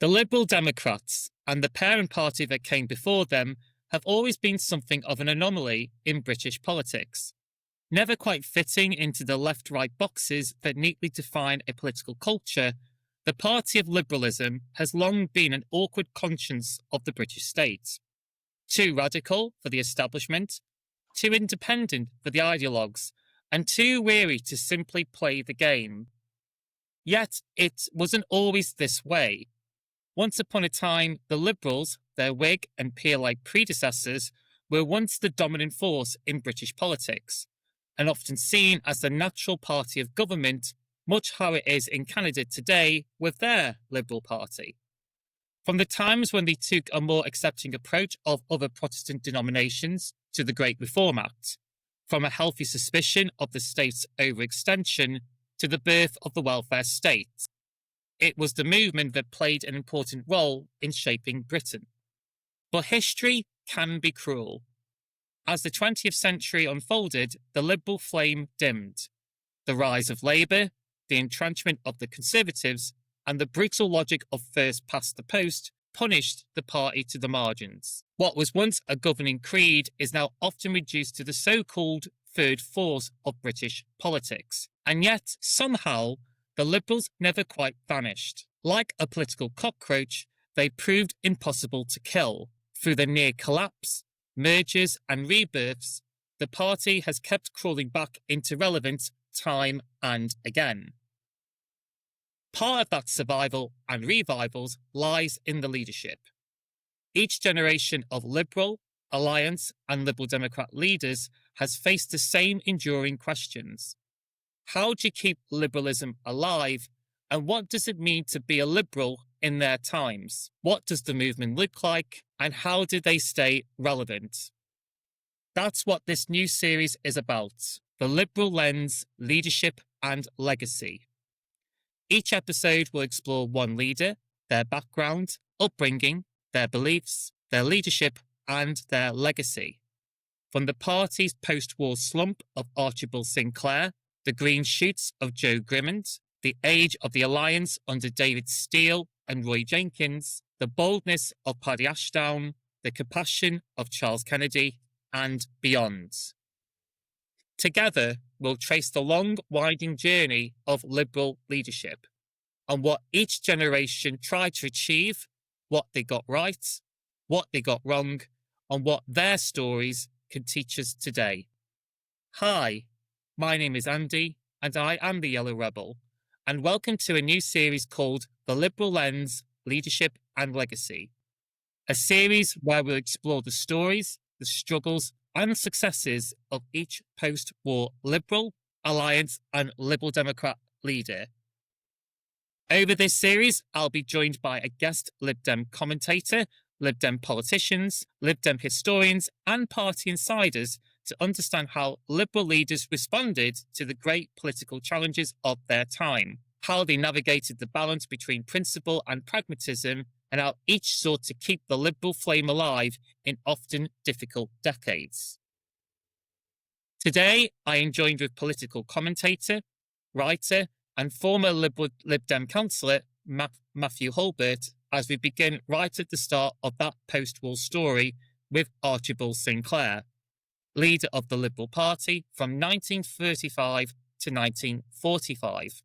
The Liberal Democrats and the parent party that came before them have always been something of an anomaly in British politics. Never quite fitting into the left-right boxes that neatly define a political culture, the party of liberalism has long been an awkward conscience of the British state. Too radical for the establishment, too independent for the ideologues, and too weary to simply play the game. Yet it wasn't always this way. Once upon a time, the Liberals, their Whig and peer-like predecessors, were once the dominant force in British politics, and often seen as the natural party of government, much how it is in Canada today with their Liberal Party. From the times when they took a more accepting approach of other Protestant denominations to the Great Reform Act, from a healthy suspicion of the state's overextension to the birth of the welfare state, it was the movement that played an important role in shaping Britain. But history can be cruel. As the 20th century unfolded, the Liberal flame dimmed. The rise of Labour, the entrenchment of the Conservatives, and the brutal logic of first past the post punished the party to the margins. What was once a governing creed is now often reduced to the so-called third force of British politics. And yet, somehow, the Liberals never quite vanished. Like a political cockroach, they proved impossible to kill. Through the near collapse, mergers and rebirths, the party has kept crawling back into relevance time and again. Part of that survival and revivals lies in the leadership. Each generation of Liberal, Alliance and Liberal Democrat leaders has faced the same enduring questions. How do you keep liberalism alive, and what does it mean to be a Liberal in their times? What does the movement look like, and how do they stay relevant? That's what this new series is about, the Liberal Lens, Leadership and Legacy. Each episode will explore one leader, their background, upbringing, their beliefs, their leadership and their legacy. From the party's post-war slump of Archibald Sinclair, the green shoots of Joe Grimmond, the age of the Alliance under David Steele and Roy Jenkins, the boldness of Paddy Ashdown, the compassion of Charles Kennedy, and beyond. Together, we'll trace the long, winding journey of Liberal leadership and what each generation tried to achieve, what they got right, what they got wrong, and what their stories can teach us today. Hi, my name is Andy, and I am the Yellow Rebel, and welcome to a new series called The Liberal Lens, Leadership and Legacy, a series where we'll explore the stories, the struggles, and successes of each post-war Liberal, Alliance and Liberal Democrat leader. Over this series, I'll be joined by a guest Lib Dem commentator, Lib Dem politicians, Lib Dem historians and party insiders to understand how Liberal leaders responded to the great political challenges of their time, how they navigated the balance between principle and pragmatism, and how each sought to keep the Liberal flame alive in often difficult decades. Today, I am joined with political commentator, writer, and former Lib Dem councillor Mathew Hulbert as we begin right at the start of that post-war story with Archibald Sinclair, leader of the Liberal Party from 1935 to 1945.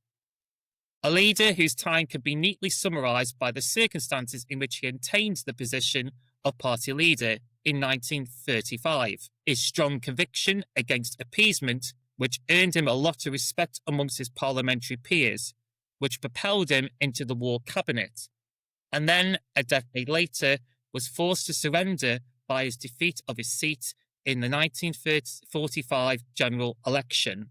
A leader whose time can be neatly summarised by the circumstances in which he attained the position of party leader in 1935. His strong conviction against appeasement, which earned him a lot of respect amongst his parliamentary peers, which propelled him into the war cabinet, and then, a decade later, was forced to surrender by his defeat of his seat in the 1945 general election.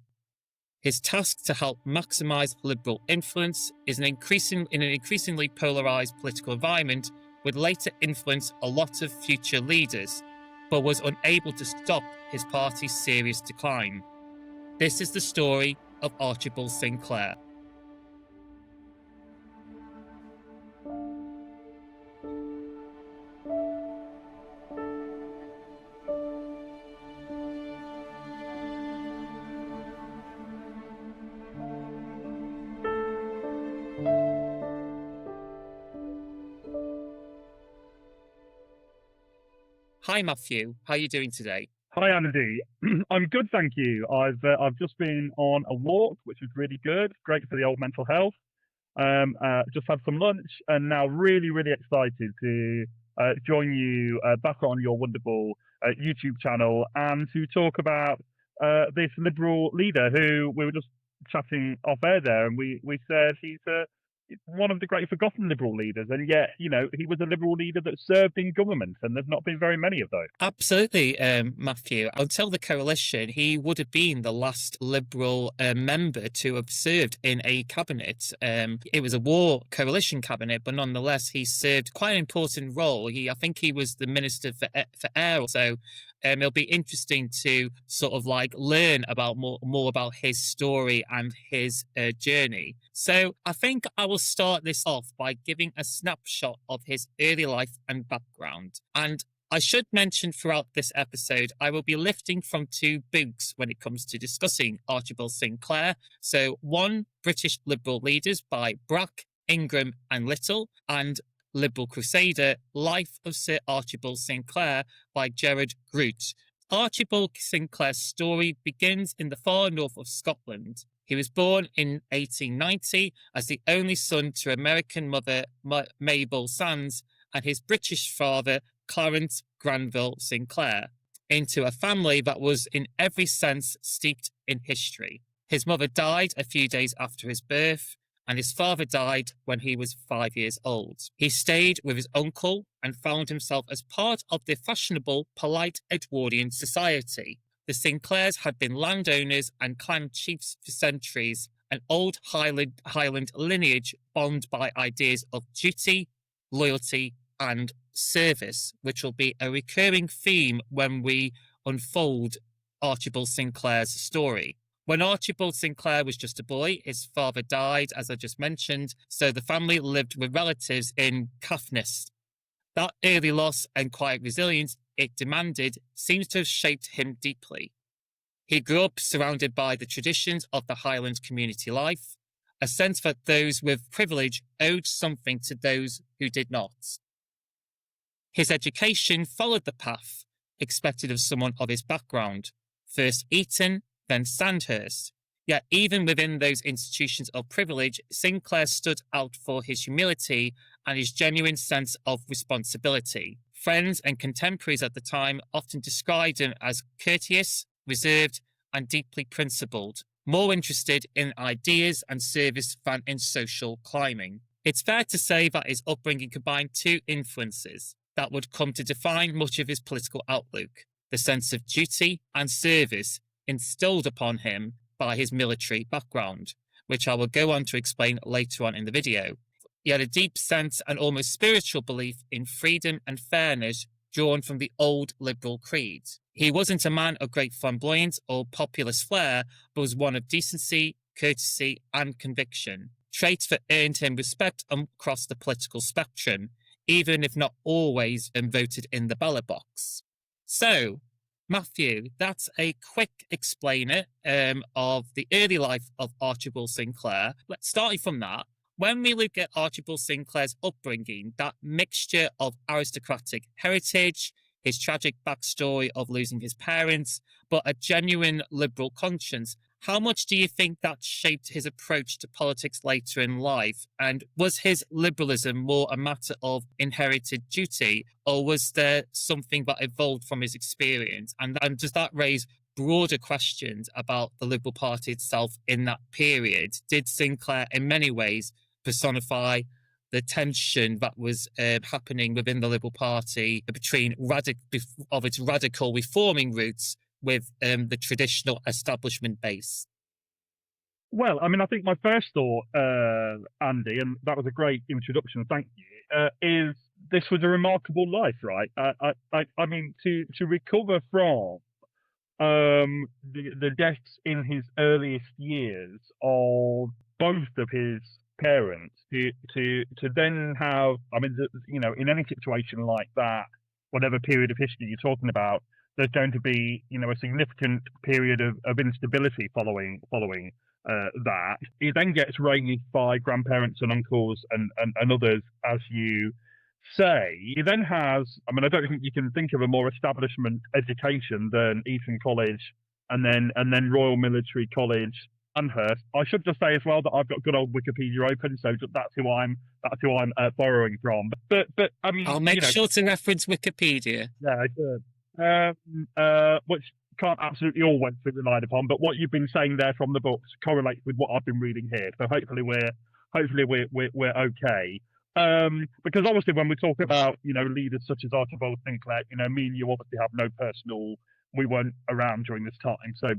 His task to help maximise Liberal influence is in an increasingly polarised political environment would later influence a lot of future leaders, but was unable to stop his party's serious decline. This is the story of Archibald Sinclair. Hi, Matthew. How are you doing today? Hi, Andy. I'm good, thank you. I've just been on a walk, which was really good, great for the old mental health. Just had some lunch, and now really excited to join you back on your wonderful YouTube channel and to talk about this Liberal leader who we were just chatting off air there, and we said he's one of the great forgotten Liberal leaders, and yet he was a Liberal leader that served in government, and there's not been very many of those. Absolutely, Matthew. Until the coalition, he would have been the last Liberal member to have served in a cabinet. It was a war coalition cabinet, but nonetheless, he served quite an important role. I think he was the Minister for Air. So it'll be interesting to sort of like learn about more about his story and his journey. So I think I will start this off by giving a snapshot of his early life and background. And I should mention throughout this episode, I will be lifting from two books when it comes to discussing Archibald Sinclair. So one, British Liberal Leaders by Brack, Ingram and Little, and Liberal Crusader, Life of Sir Archibald Sinclair by Gerard Groot. Archibald Sinclair's story begins in the far north of Scotland. He was born in 1890 as the only son to American mother Mabel Sands and his British father Clarence Granville Sinclair, into a family that was in every sense steeped in history. His mother died a few days after his birth, and his father died when he was 5 years old. He stayed with his uncle and found himself as part of the fashionable, polite Edwardian society. The Sinclairs had been landowners and clan chiefs for centuries, an old Highland lineage bound by ideas of duty, loyalty, and service, which will be a recurring theme when we unfold Archibald Sinclair's story. When Archibald Sinclair was just a boy, his father died, as I just mentioned, so the family lived with relatives in Caithness. That early loss and quiet resilience it demanded seems to have shaped him deeply. He grew up surrounded by the traditions of the Highland community life, a sense that those with privilege owed something to those who did not. His education followed the path expected of someone of his background, first Eton, then Sandhurst. Yet even within those institutions of privilege, Sinclair stood out for his humility and his genuine sense of responsibility. Friends and contemporaries at the time often described him as courteous, reserved, and deeply principled, more interested in ideas and service than in social climbing. It's fair to say that his upbringing combined two influences that would come to define much of his political outlook: the sense of duty and service instilled upon him by his military background, which I will go on to explain later on in the video. He had a deep sense and almost spiritual belief in freedom and fairness drawn from the old liberal creed. He wasn't a man of great flamboyance or populist flair, but was one of decency, courtesy, and conviction, traits that earned him respect across the political spectrum, even if not always voted in the ballot box. So, Matthew, that's a quick explainer of the early life of Archibald Sinclair. Let's start from that. When we look at Archibald Sinclair's upbringing, that mixture of aristocratic heritage, his tragic backstory of losing his parents, but a genuine liberal conscience, how much do you think that shaped his approach to politics later in life? And was his liberalism more a matter of inherited duty, or was there something that evolved from his experience? And does that raise broader questions about the Liberal Party itself in that period? Did Sinclair, in many ways, personify the tension that was happening within the Liberal Party between its radical reforming roots with the traditional establishment base? Well, I mean, I think my first thought, Andy, and that was a great introduction, thank you, is this was a remarkable life, right? I mean, to recover from the deaths in his earliest years of both of his parents, to then have, I mean, in any situation like that, whatever period of history you're talking about, there's going to be, a significant period of instability following that. He then gets raised by grandparents and uncles and others, as you say he then has, I mean, I don't think you can think of a more establishment education than Eton College and then Royal Military College, Sandhurst. I should just say as well that I've got good old Wikipedia open, so that's who I'm borrowing from. But I mean, I'll make sure to reference Wikipedia. yeah, good. Which can't absolutely always be relied upon, but what you've been saying there from the books correlates with what I've been reading here. So hopefully we're okay. Because obviously when we talk about leaders such as Archibald Sinclair, me and you obviously have no personal. We weren't around during this time, so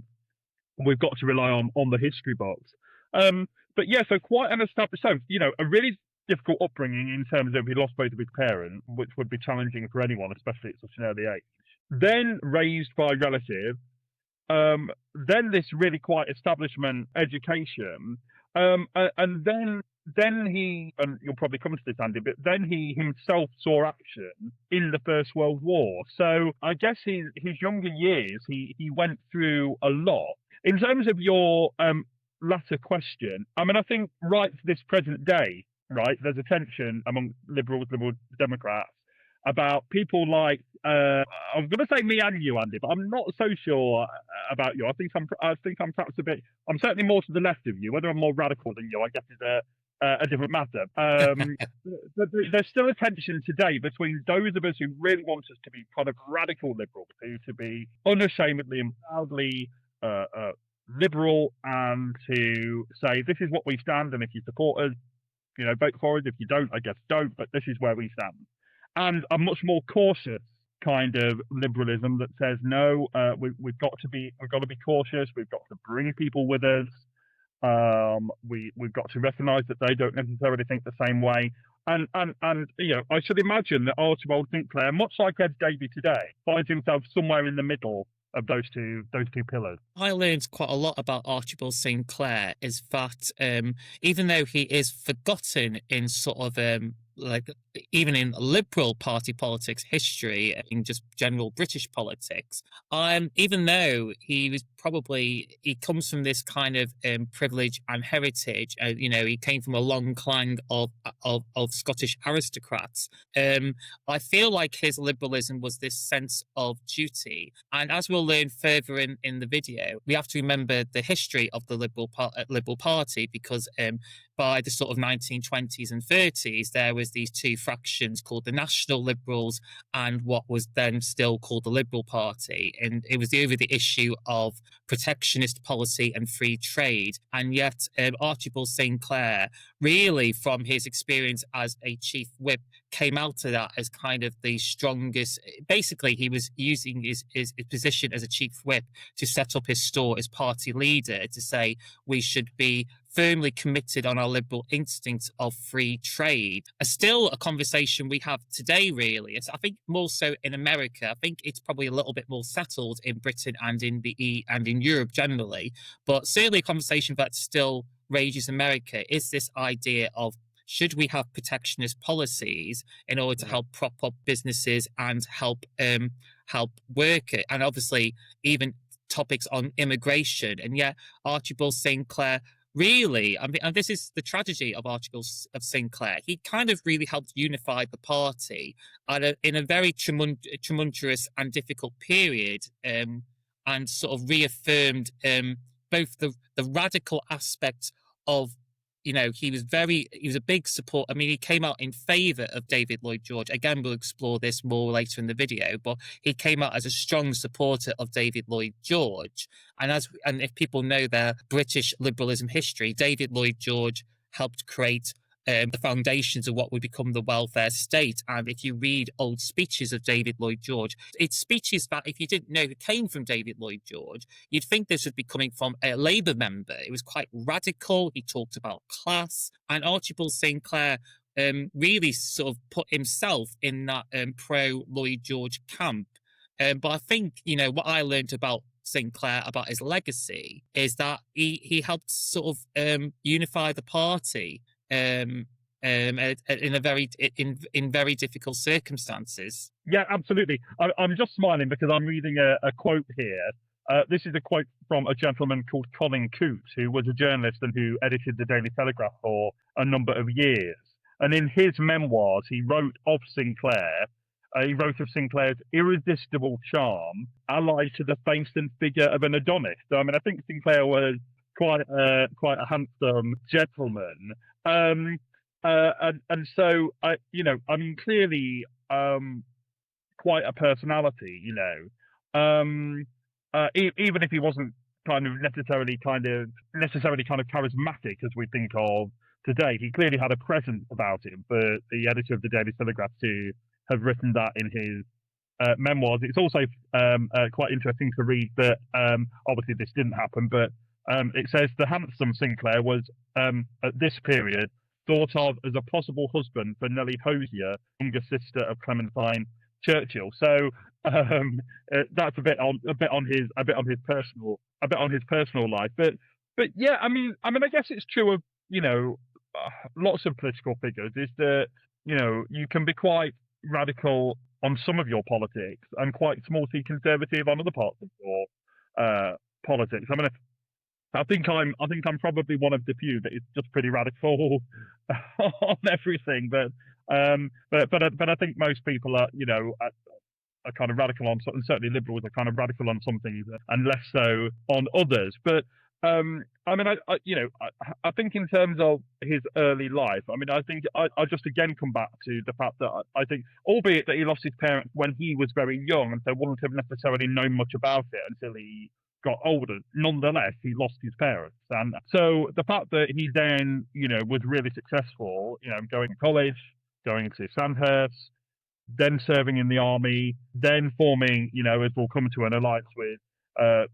we've got to rely on the history books. But yeah, so quite an established. So a really difficult upbringing in terms of he lost both of his parents, which would be challenging for anyone, especially at such an early age. Then raised by relatives, then this really quite establishment education, and then he, and you'll probably come to this, Andy, but then he himself saw action in the First World War. So I guess his younger years, he went through a lot. In terms of your latter question, I mean, I think right to this present day, right, there's a tension among liberal Democrats about people like I was going to say me and you, Andy, but I'm not so sure about you. I think I'm perhaps a bit. I'm certainly more to the left of you. Whether I'm more radical than you, I guess, is a different matter. But there's still a tension today between those of us who really want us to be kind of radical liberals, to be unashamedly and proudly liberal, and to say this is what we stand, and if you support us, vote for us. If you don't, I guess don't. But this is where we stand. And a much more cautious kind of liberalism that says no, we've got to be cautious. We've got to bring people with us. We've got to recognise that they don't necessarily think the same way. And I should imagine that Archibald Sinclair, much like Ed Davey today, finds himself somewhere in the middle of those two pillars. I learned quite a lot about Archibald Sinclair is that even though he is forgotten in sort of like even in Liberal Party politics history, in just general British politics, even though he comes from this kind of privilege and heritage, he came from a long clan of Scottish aristocrats. I feel like his liberalism was this sense of duty, and as we'll learn further in the video, we have to remember the history of the Liberal Party, because by the sort of 1920s and 30s, there was these two fractions called the National Liberals and what was then still called the Liberal Party. And it was over the issue of protectionist policy and free trade. And yet Archibald Sinclair, really from his experience as a chief whip, came out of that as kind of the strongest. Basically, he was using his position as a chief whip to set up his store as party leader, to say we should be firmly committed on our liberal instinct of free trade. Still a conversation we have today, really. I think more so in America. I think it's probably a little bit more settled in Britain and in Europe generally. But certainly a conversation that still rages America is this idea of, should we have protectionist policies in order to help prop up businesses and help workers, and obviously even topics on immigration. And yet Archibald Sinclair, really, I mean, and this is the tragedy of Archibald Sinclair, he kind of really helped unify the party in a very tumultuous and difficult period, and sort of reaffirmed both the radical aspect of, he was a big support. I mean, he came out in favour of David Lloyd George. Again, we'll explore this more later in the video, but he came out as a strong supporter of David Lloyd George. And if people know their British liberalism history, David Lloyd George helped create the foundations of what would become the welfare state. And if you read old speeches of David Lloyd George, it's speeches that, if you didn't know who came from David Lloyd George, you'd think this would be coming from a Labour member. It was quite radical. He talked about class. And Archibald Sinclair really sort of put himself in that pro-Lloyd George camp. But I think, what I learned about Sinclair, about his legacy, is that he helped sort of unify the party in very difficult circumstances. Yeah, absolutely. I'm just smiling because I'm reading a quote here. This is a quote from a gentleman called Colin Coote, who was a journalist and who edited the Daily Telegraph for a number of years. And in his memoirs, he wrote of Sinclair. He wrote of Sinclair's irresistible charm, allied to the face and figure of an Adonis. So, I mean, I think Sinclair was quite a handsome gentleman. And so, I mean, clearly, quite a personality, even if he wasn't necessarily charismatic as we think of today, he clearly had a presence about him. For the editor of the Daily Telegraph to have written that in his memoirs, it's also quite interesting to read that. Obviously, this didn't happen, but it says the handsome Sinclair was at this period thought of as a possible husband for Nellie Hosier, younger sister of Clementine Churchill. So that's a bit on his personal life. But yeah, I mean, I guess it's true of lots of political figures. Is that you can be quite radical on some of your politics and quite small-c conservative on other parts of your politics. I mean, I think I'm probably one of the few that is just pretty radical on everything. But I think most people are kind of radical on, and certainly liberals are kind of radical on some things and less so on others. But I mean, I think in terms of his early life, I mean, I think I just again come back to the fact that I think, albeit that he lost his parents when he was very young, and so wouldn't have necessarily known much about it until he got older. Nonetheless, he lost his parents, and so the fact that he then, was really successful, going to college, going to Sandhurst, then serving in the army, then forming, as we'll come to, an alliance with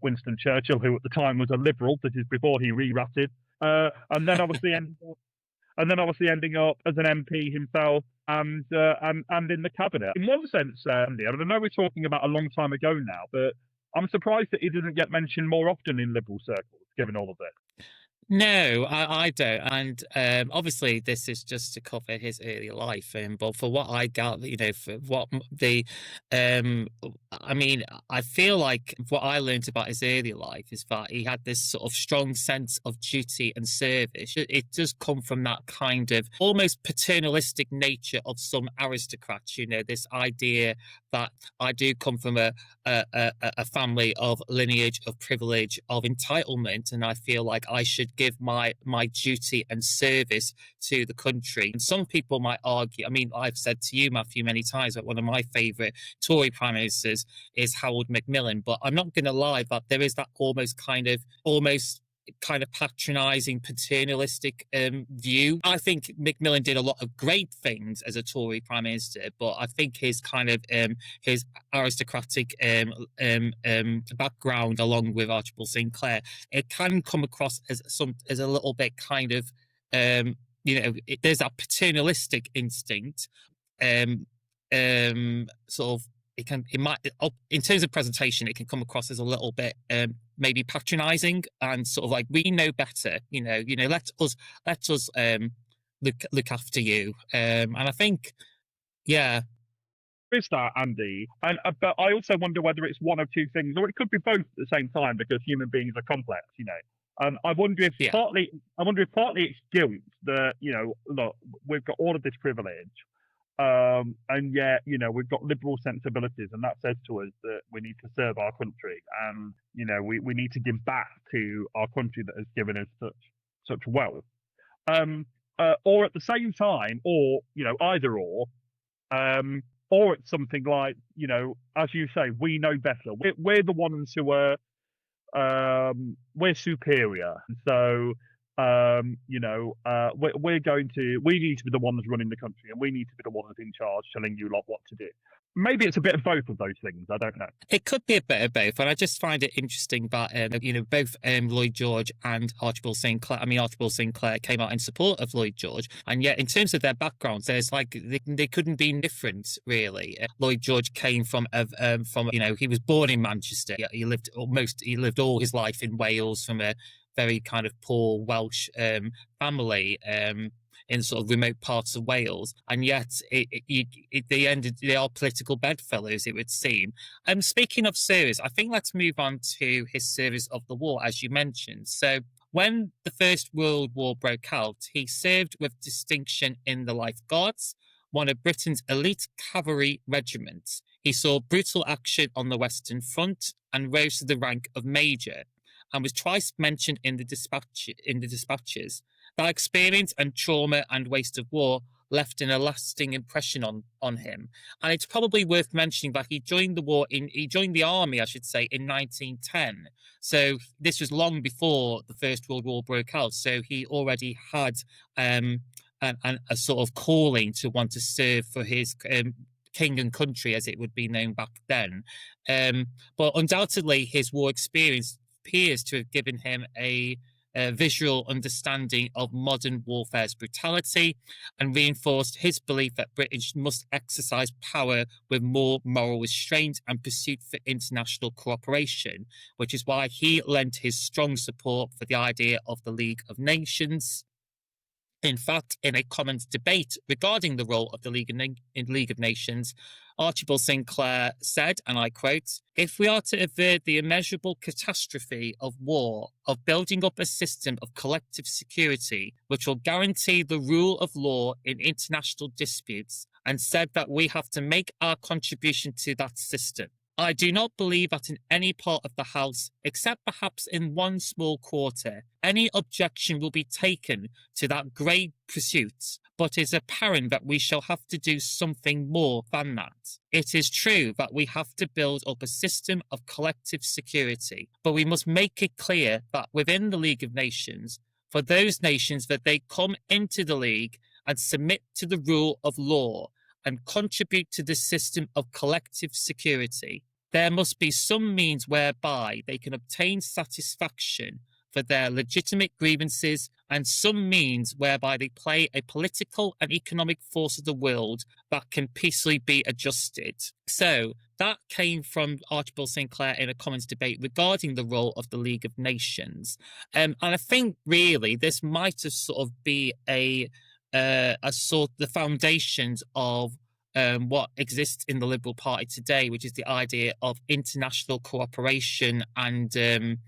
Winston Churchill, who at the time was a liberal. This is before he re-ratted, and then obviously ending up as an MP himself and in the cabinet. In one sense, Andy, I know we're talking about a long time ago now, but I'm surprised that he didn't get mentioned more often in liberal circles, given all of this. No, I don't. And obviously, this is just to cover his early life. But for what I got, for what I mean, I feel like what I learned about his early life is that he had this sort of strong sense of duty and service. It does come from that kind of almost paternalistic nature of some aristocrats. This idea that I do come from a family of lineage, of privilege, of entitlement, and I feel like I should give my duty and service to the country. And some people might argue, I mean, I've said to you, Matthew, many times that one of my favourite Tory prime ministers is Harold Macmillan, but I'm not going to lie that there is that almost kind of patronising, paternalistic view. I think Macmillan did a lot of great things as a Tory prime minister, but I think his kind of his aristocratic background, along with Archibald Sinclair, it can come across as a little bit kind of there's that paternalistic instinct, sort of. It might, in terms of presentation, it can come across as a little bit maybe patronising and sort of like, we know better, let us look after you. And I think, yeah. Is that, Andy? And but I also wonder whether it's one of two things, or it could be both at the same time, because human beings are complex, And I wonder if partly it's guilt that look, we've got all of this privilege. And yet, we've got liberal sensibilities, and that says to us that we need to serve our country, and we need to give back to our country that has given us such wealth. Or at the same time, or either or it's something like as you say, we know better. We're the ones who are we're superior, and so. We need to be the ones running the country, and we need to be the ones in charge telling you lot what to do. Maybe it's a bit of both of those things. I don't know. It could be a bit of both, and I just find it interesting that both Lloyd George and Archibald Sinclair. I mean, Archibald Sinclair came out in support of Lloyd George, and yet in terms of their backgrounds, there's like they couldn't be different really. Lloyd George came from he was born in Manchester. He lived all his life in Wales from a very kind of poor Welsh family in sort of remote parts of Wales, and yet they are political bedfellows, it would seem. Speaking of service, I think let's move on to his service of the war, as you mentioned. So When the First World War broke out, he served with distinction in the Life Guards, one of Britain's elite cavalry regiments. He saw brutal action on the Western Front and rose to the rank of major, and was twice mentioned in the dispatches. That experience and trauma and waste of war left a lasting impression on him. And it's probably worth mentioning that he joined the army, I should say, in 1910. So this was long before the First World War broke out. So he already had a sort of calling to want to serve for his king and country, as it would be known back then. But undoubtedly, his war experience appears to have given him a visual understanding of modern warfare's brutality and reinforced his belief that British must exercise power with more moral restraint and pursuit for international cooperation, which is why he lent his strong support for the idea of the League of Nations. In fact, in a common debate regarding the role of the League of Nations, Archibald Sinclair said, and I quote, "If we are to avert the immeasurable catastrophe of war, of building up a system of collective security which will guarantee the rule of law in international disputes, and said that we have to make our contribution to that system. I do not believe that in any part of the House, except perhaps in one small quarter, any objection will be taken to that great pursuit, but it is apparent that we shall have to do something more than that. It is true that we have to build up a system of collective security, but we must make it clear that within the League of Nations, for those nations that they come into the League and submit to the rule of law and contribute to the system of collective security, there must be some means whereby they can obtain satisfaction for their legitimate grievances, and some means whereby they play a political and economic force of the world that can peacefully be adjusted." So that came from Archibald Sinclair in a Commons debate regarding the role of the League of Nations. And I think really this might have sort of be a sort of the foundations of what exists in the Liberal Party today, which is the idea of international cooperation and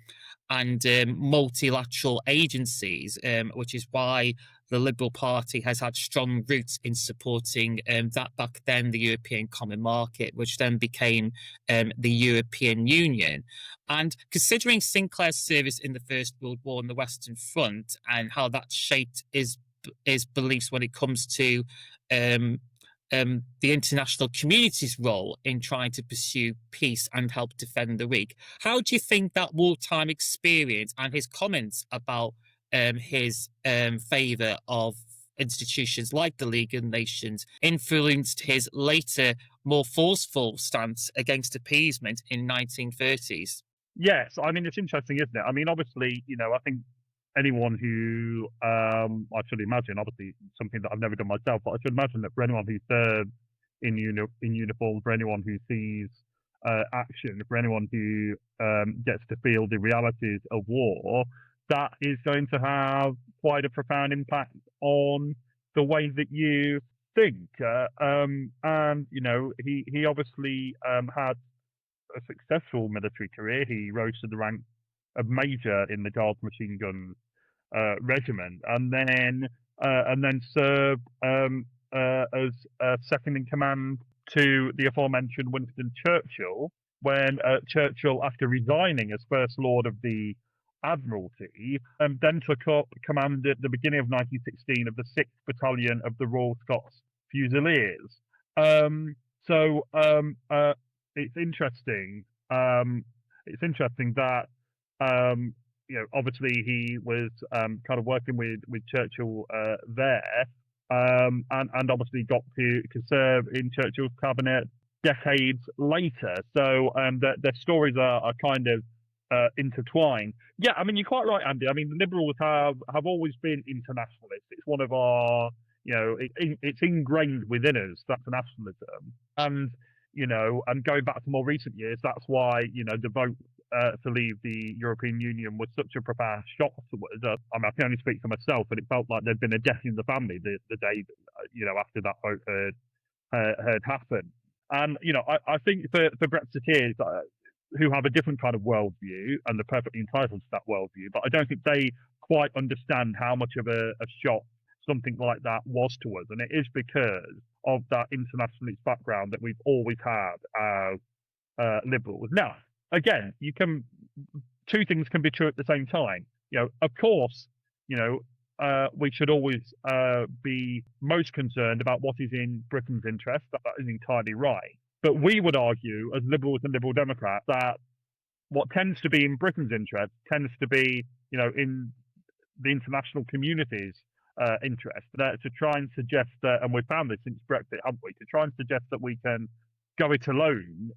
multilateral agencies, which is why the Liberal Party has had strong roots in supporting that back then, the European Common Market, which then became the European Union. And considering Sinclair's service in the First World War on the Western Front and how that shaped his beliefs when it comes to the international community's role in trying to pursue peace and help defend the weak, how do you think that wartime experience and his comments about his favour of institutions like the League of Nations influenced his later, more forceful stance against appeasement in 1930s? Yes, I mean, it's interesting, isn't it? I mean, obviously, I think anyone who, I should imagine, obviously something that I've never done myself, but I should imagine that for anyone who serves in uniform, for anyone who sees action, for anyone who gets to feel the realities of war, that is going to have quite a profound impact on the way that you think. And he obviously had a successful military career. He rose to the rank of major in the Guards Machine Gun Regiment, and then served as second in command to the aforementioned Winston Churchill, when Churchill, after resigning as First Lord of the Admiralty, then took up command at the beginning of 1916 of the 6th Battalion of the Royal Scots Fusiliers. So it's interesting. It's interesting that obviously he was kind of working with Churchill there, and obviously got to serve in Churchill's cabinet decades later. So their stories are kind of intertwined. Yeah, I mean, you're quite right, Andy. I mean, the Liberals have always been internationalists. It's one of our, it's ingrained within us, that's nationalism. And going back to more recent years, that's why, the vote to leave the European Union was such a profound shock to us. I mean, I can only speak for myself, but it felt like there'd been a death in the family the day, after that vote had happened. And, I think for Brexiteers who have a different kind of worldview, and they're perfectly entitled to that worldview, but I don't think they quite understand how much of a shock something like that was to us, and it is because of that internationalist background that we've always had as liberals. Now, again, two things can be true at the same time. Of course, we should always be most concerned about what is in Britain's interest. That is entirely right. But we would argue, as Liberals and Liberal Democrats, that what tends to be in Britain's interest tends to be, in the international community's interest. To try and suggest that, and we've found this since Brexit, haven't we? To try and suggest that we can go it alone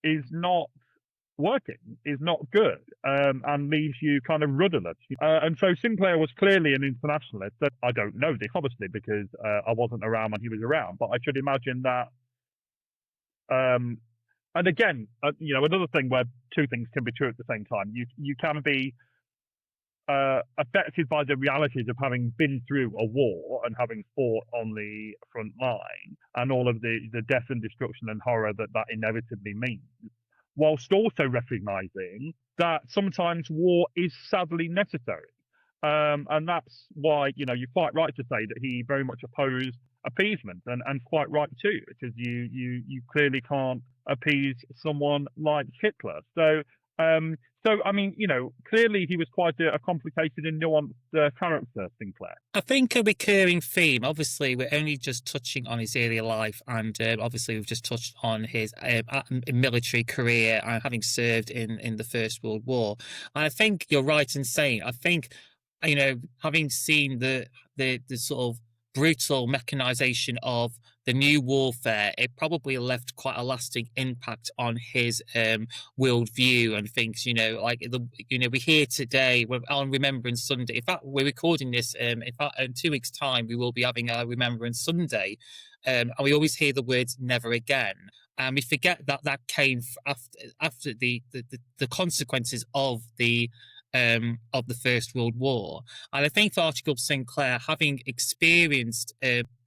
is not working, is not good, and leaves you kind of rudderless. And so Sinclair was clearly an internationalist. That I don't know this, obviously, because I wasn't around when he was around, but I should imagine that. And again, another thing where two things can be true at the same time. You can be affected by the realities of having been through a war and having fought on the front line and all of the death and destruction and horror that inevitably means, whilst also recognising that sometimes war is sadly necessary. And that's why, you're quite right to say that he very much opposed appeasement, and quite right too, because you clearly can't appease someone like Hitler. So I mean, clearly he was quite a complicated and nuanced character, Sinclair. I think a recurring theme, obviously, we're only just touching on his earlier life, and obviously we've just touched on his military career and having served in the First World War. And I think you're right in saying, I think, having seen the sort of brutal mechanization of the new warfare, it probably left quite a lasting impact on his worldview and things. We hear today on Remembrance Sunday. In fact, we're recording this. In 2 weeks' time, we will be having a Remembrance Sunday, and we always hear the words "never again." And we forget that came after the consequences of the First World War. And I think for Archibald Sinclair, having experienced,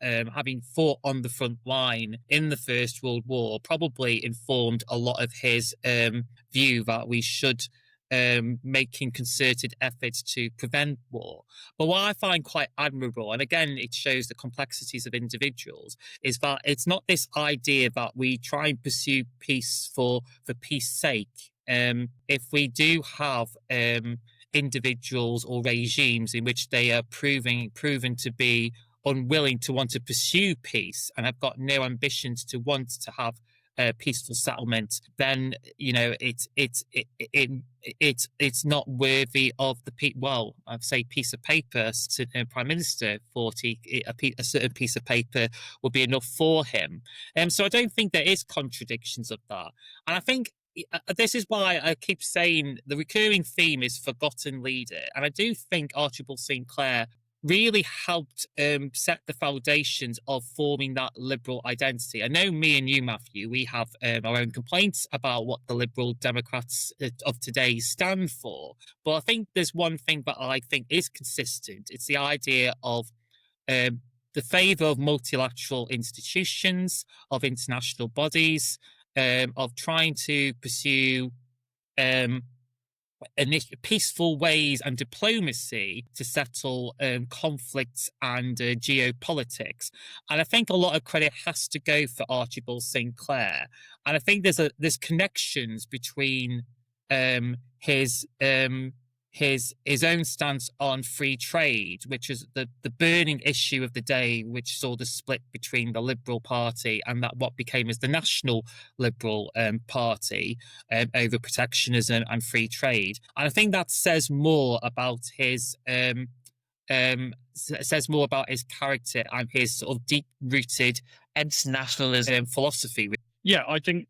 having fought on the front line in the First World War, probably informed a lot of his view that we should making concerted efforts to prevent war. But what I find quite admirable, and again, it shows the complexities of individuals, is that it's not this idea that we try and pursue peace for peace sake. If we do have individuals or regimes in which they are proven to be unwilling to want to pursue peace and have got no ambitions to want to have a peaceful settlement, then it's not worthy of the I'd say piece of paper. Prime Minister thought a certain piece of paper would be enough for him, so I don't think there is contradictions of that, and I think. This is why I keep saying the recurring theme is forgotten leader. And I do think Archibald Sinclair really helped set the foundations of forming that liberal identity. I know me and you, Matthew, we have our own complaints about what the Liberal Democrats of today stand for. But I think there's one thing that I think is consistent. It's the idea of the favour of multilateral institutions, of international bodies, of trying to pursue peaceful ways and diplomacy to settle conflicts and geopolitics. And I think a lot of credit has to go for Archibald Sinclair. And I think there's connections between his own stance on free trade, which is the burning issue of the day, which saw the split between the Liberal Party and that what became as the National Liberal Party over protectionism and free trade. And I think that says more about his character and his sort of deep-rooted internationalism philosophy. Yeah, I think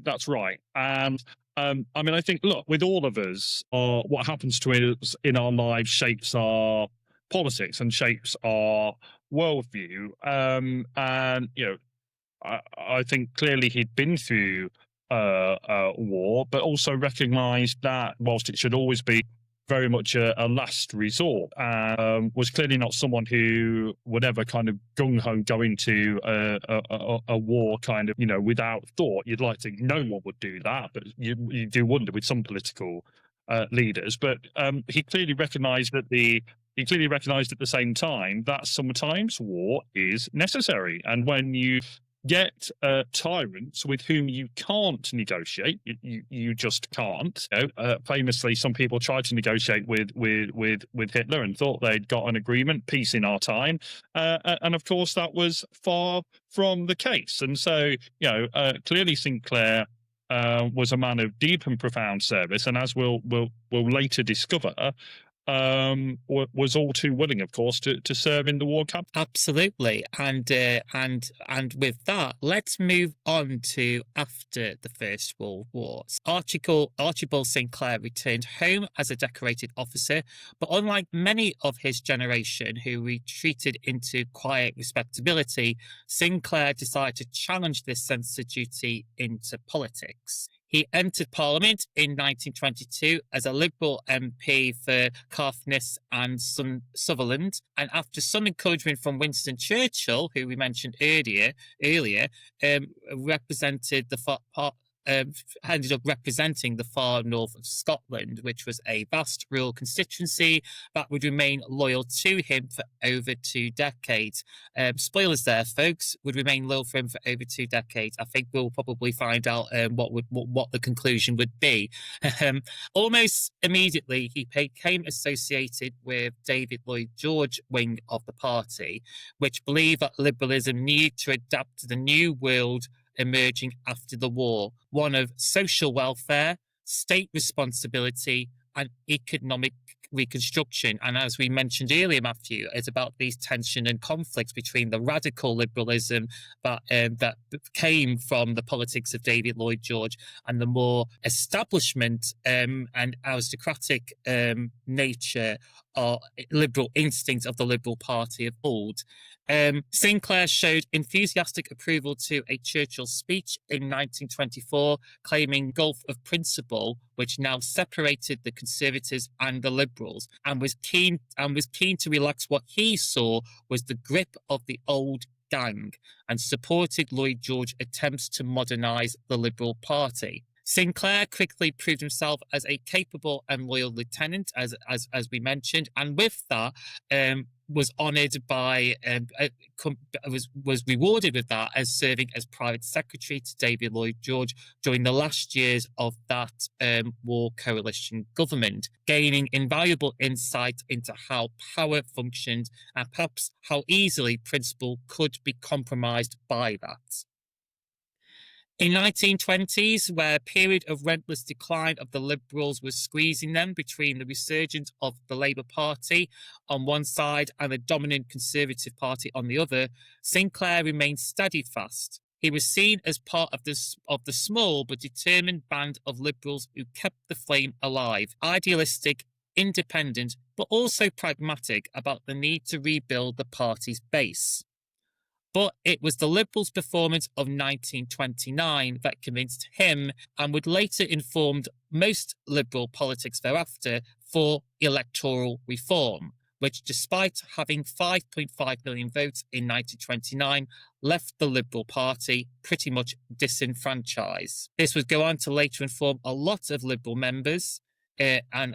that's right. And I mean, I think, look, with all of us, what happens to us in our lives shapes our politics and shapes our worldview. And, I think clearly he'd been through a war, but also recognised that whilst it should always be very much a last resort, was clearly not someone who would ever kind of gung-ho go into a war kind of, without thought. You'd like to think no one would do that, but you do wonder with some political leaders, but he clearly recognised at the same time that sometimes war is necessary, and when you get tyrants with whom you can't negotiate, you just can't. Famously, some people tried to negotiate with Hitler and thought they'd got an agreement, peace in our time, and of course that was far from the case. And so, clearly Sinclair was a man of deep and profound service, and as we'll later discover, was all too willing, of course, to serve in the war camp. Absolutely, and with that, let's move on to after the First World War. Archibald Sinclair returned home as a decorated officer, but unlike many of his generation who retreated into quiet respectability, Sinclair decided to challenge this sense of duty into politics. He entered Parliament in 1922 as a Liberal MP for Caithness and Sutherland, and after some encouragement from Winston Churchill, who we mentioned earlier, represented the ended up representing the far north of Scotland, which was a vast rural constituency that would remain loyal to him for over 2 decades. Spoilers there, folks, would remain loyal for him for over 2 decades. I think we'll probably find out what the conclusion would be. Almost immediately, he became associated with David Lloyd George wing of the party, which believed that liberalism needed to adapt to the new world emerging after the war, one of social welfare, state responsibility, and economic reconstruction. And as we mentioned earlier, Matthew, it's about these tension and conflicts between the radical liberalism that came from the politics of David Lloyd George and the more establishment and aristocratic nature or liberal instincts of the Liberal Party of old. Sinclair showed enthusiastic approval to a Churchill speech in 1924, claiming gulf of principle, which now separated the Conservatives and the Liberals, and was keen to relax what he saw was the grip of the old gang, and supported Lloyd George's attempts to modernise the Liberal Party. Sinclair quickly proved himself as a capable and loyal lieutenant, as we mentioned, and with that, was honoured by, was rewarded with that as serving as private secretary to David Lloyd George during the last years of that war coalition government, gaining invaluable insight into how power functioned and perhaps how easily principle could be compromised by that. In 1920s, where a period of relentless decline of the Liberals was squeezing them between the resurgence of the Labour Party on one side and the dominant Conservative Party on the other, Sinclair remained steadfast. He was seen as part of the small but determined band of Liberals who kept the flame alive, idealistic, independent, but also pragmatic about the need to rebuild the party's base. But it was the Liberals' performance of 1929 that convinced him and would later inform most Liberal politics thereafter for electoral reform, which, despite having 5.5 million votes in 1929, left the Liberal Party pretty much disenfranchised. This would go on to later inform a lot of Liberal members and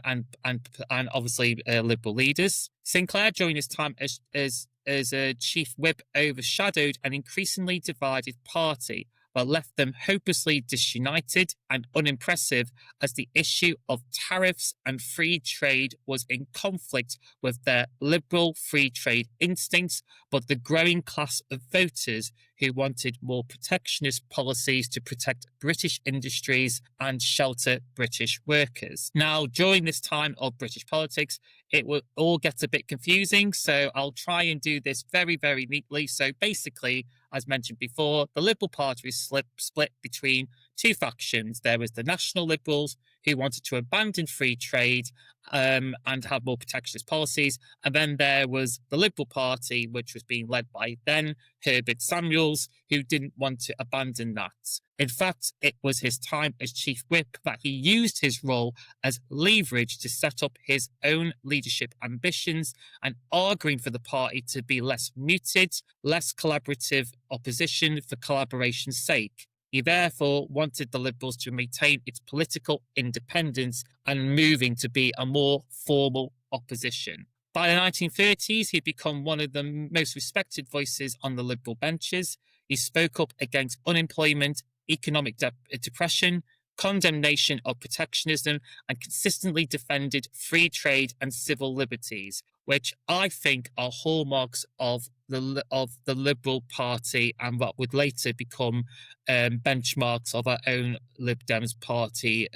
obviously Liberal leaders. Sinclair, during his time as a chief whip, overshadowed an increasingly divided party, but left them hopelessly disunited and unimpressive as the issue of tariffs and free trade was in conflict with their liberal free trade instincts, but the growing class of voters who wanted more protectionist policies to protect British industries and shelter British workers. Now, during this time of British politics, it will all get a bit confusing, so I'll try and do this very, very neatly. So basically, as mentioned before, the Liberal Party was split between 2 factions. There was the National Liberals, who wanted to abandon free trade and have more protectionist policies. And then there was the Liberal Party, which was being led by then Herbert Samuels, who didn't want to abandon that. In fact, it was his time as chief whip that he used his role as leverage to set up his own leadership ambitions and arguing for the party to be less muted, less collaborative opposition for collaboration's sake. He therefore wanted the Liberals to maintain its political independence and moving to be a more formal opposition. By the 1930s, he'd become one of the most respected voices on the Liberal benches. He spoke up against unemployment, economic depression, condemnation of protectionism, and consistently defended free trade and civil liberties, which I think are hallmarks of the Liberal Party and what would later become benchmarks of our own Lib Dems party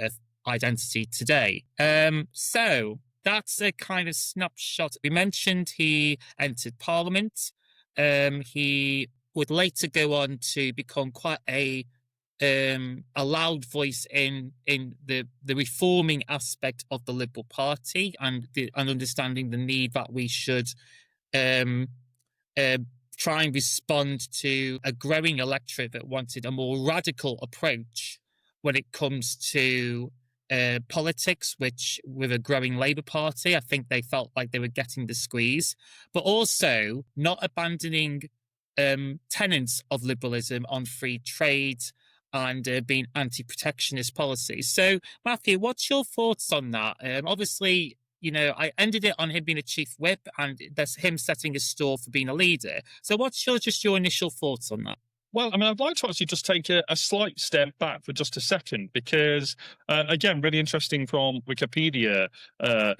identity today. So that's a kind of snapshot. We mentioned he entered Parliament. He would later go on to become quite a loud voice in the reforming aspect of the Liberal Party and understanding the need that we should try and respond to a growing electorate that wanted a more radical approach when it comes to politics, which with a growing Labour Party, I think they felt like they were getting the squeeze, but also not abandoning tenets of liberalism on free trade and being anti-protectionist policies. So, Mathew, what's your thoughts on that? Obviously, I ended it on him being a chief whip, and that's him setting a stall for being a leader. So, what's your initial thoughts on that? Well, I mean, I'd like to actually just take a slight step back for just a second, because, again, really interesting from Wikipedia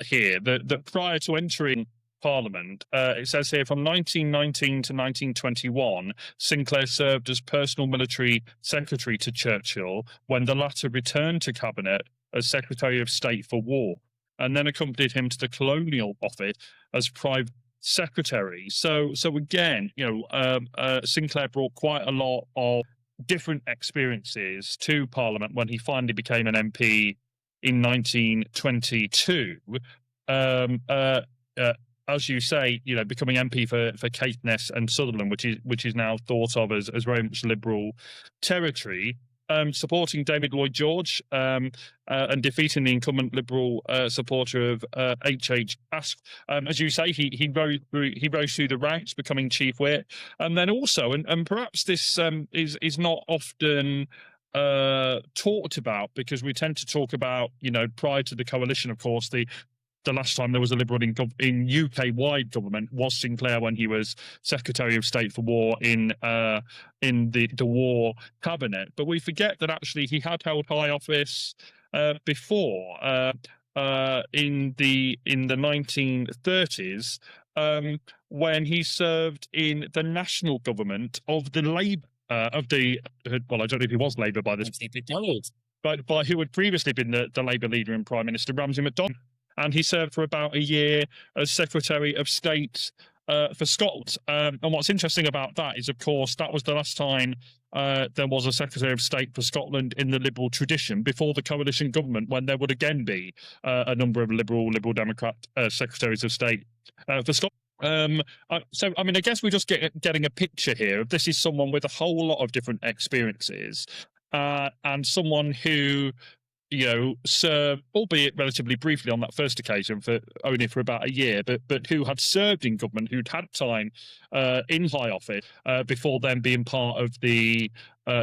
here, that prior to entering Parliament, it says here from 1919 to 1921, Sinclair served as personal military secretary to Churchill when the latter returned to cabinet as Secretary of State for War, and then accompanied him to the Colonial Office as private secretary. So again, Sinclair brought quite a lot of different experiences to Parliament when he finally became an MP in 1922. As you say, becoming MP for Caithness and Sutherland, which is now thought of as very much Liberal territory, supporting David Lloyd George and defeating the incumbent Liberal supporter of H.H. Ask. As you say, he rose through the ranks, becoming chief whip, and then also, and perhaps this is not often talked about, because we tend to talk about, prior to the coalition, of course, the last time there was a Liberal in UK-wide government was Sinclair when he was Secretary of State for War in the War cabinet. But we forget that actually he had held high office before in the 1930s when he served in the national government of the Labour I don't know if he was Labour by this, but by who had previously been the Labour leader and Prime Minister, Ramsay MacDonald. And he served for about a year as Secretary of State for Scotland. And what's interesting about that is, of course, that was the last time there was a Secretary of State for Scotland in the Liberal tradition before the coalition government, when there would again be a number of Liberal Democrat Secretaries of State for Scotland. So, I mean, I guess we're just getting a picture here of this is someone with a whole lot of different experiences and someone who served, albeit relatively briefly on that first occasion, only for about a year, but who had served in government, who'd had time in high office before then being part of the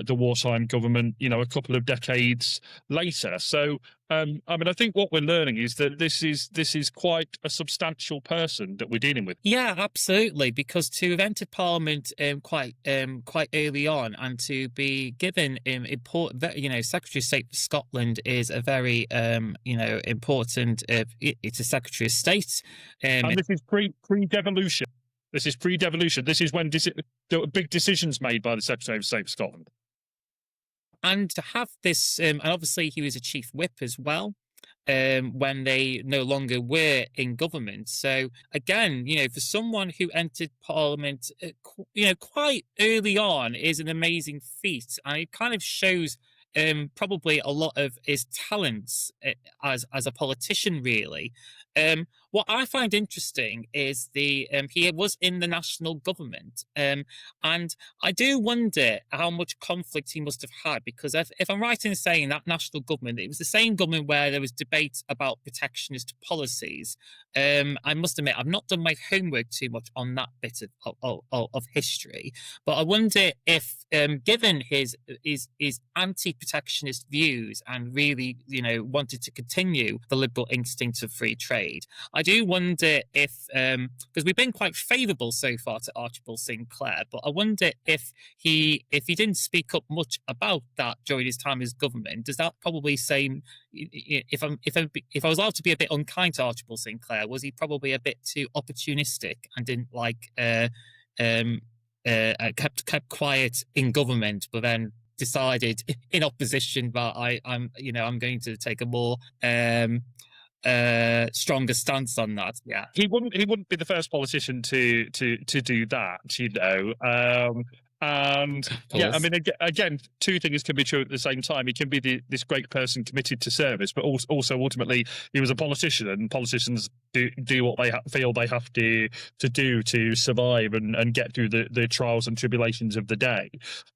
wartime government, a couple of decades later. So, I mean, I think what we're learning is that this is quite a substantial person that we're dealing with. Yeah, absolutely. Because to have entered Parliament quite early on and to be given important, Secretary of State for Scotland is a very important. It's a Secretary of State, and this is pre-devolution. This is pre-devolution. This is when there were big decisions made by the Secretary of State for Scotland. And to have this, and obviously he was a chief whip as well, when they no longer were in government. So again, for someone who entered Parliament, quite early on is an amazing feat. And it kind of shows probably a lot of his talents as a politician, really. What I find interesting is he was in the national government, and I do wonder how much conflict he must have had, because if I'm right in saying that national government, it was the same government where there was debate about protectionist policies. I must admit, I've not done my homework too much on that bit of history, but I wonder if, given his anti-protectionist views and really, wanted to continue the liberal instinct of free trade, I do wonder if, because we've been quite favourable so far to Archibald Sinclair, but I wonder if he didn't speak up much about that during his time as government, does that probably say, if I was allowed to be a bit unkind to Archibald Sinclair, was he probably a bit too opportunistic and didn't kept quiet in government, but then decided in opposition that I'm going to take a more stronger stance on that? Yeah, he wouldn't be the first politician to do that, and yeah, I mean, again, two things can be true at the same time. He can be this great person committed to service, but also ultimately he was a politician, and politicians do what they feel they have to do to survive and get through the trials and tribulations of the day.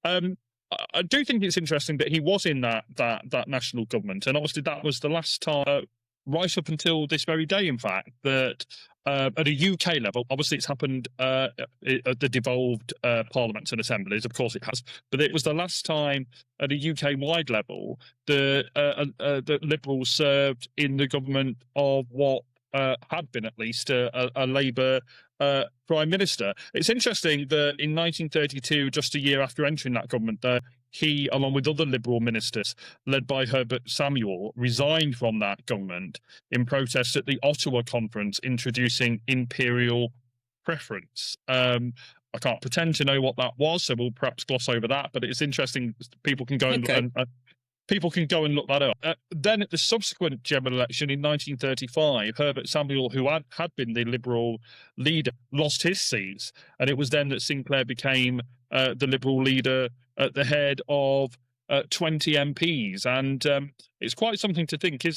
I do think it's interesting that he was in that national government, and obviously that was the last time, right up until this very day, in fact, that at a UK level, obviously it's happened at the devolved parliaments and assemblies, of course it has, but it was the last time at a UK-wide level that Liberals served in the government of what had been at least a Labour Prime Minister. It's interesting that in 1932, just a year after entering that government, he, along with other Liberal ministers, led by Herbert Samuel, resigned from that government in protest at the Ottawa Conference introducing imperial preference. I can't pretend to know what that was, so we'll perhaps gloss over that, but it's interesting. People can go and look that up. Then at the subsequent general election in 1935, Herbert Samuel, who had been the Liberal leader, lost his seats, and it was then that Sinclair became the Liberal leader at the head of 20 MPs. And it's quite something to think, is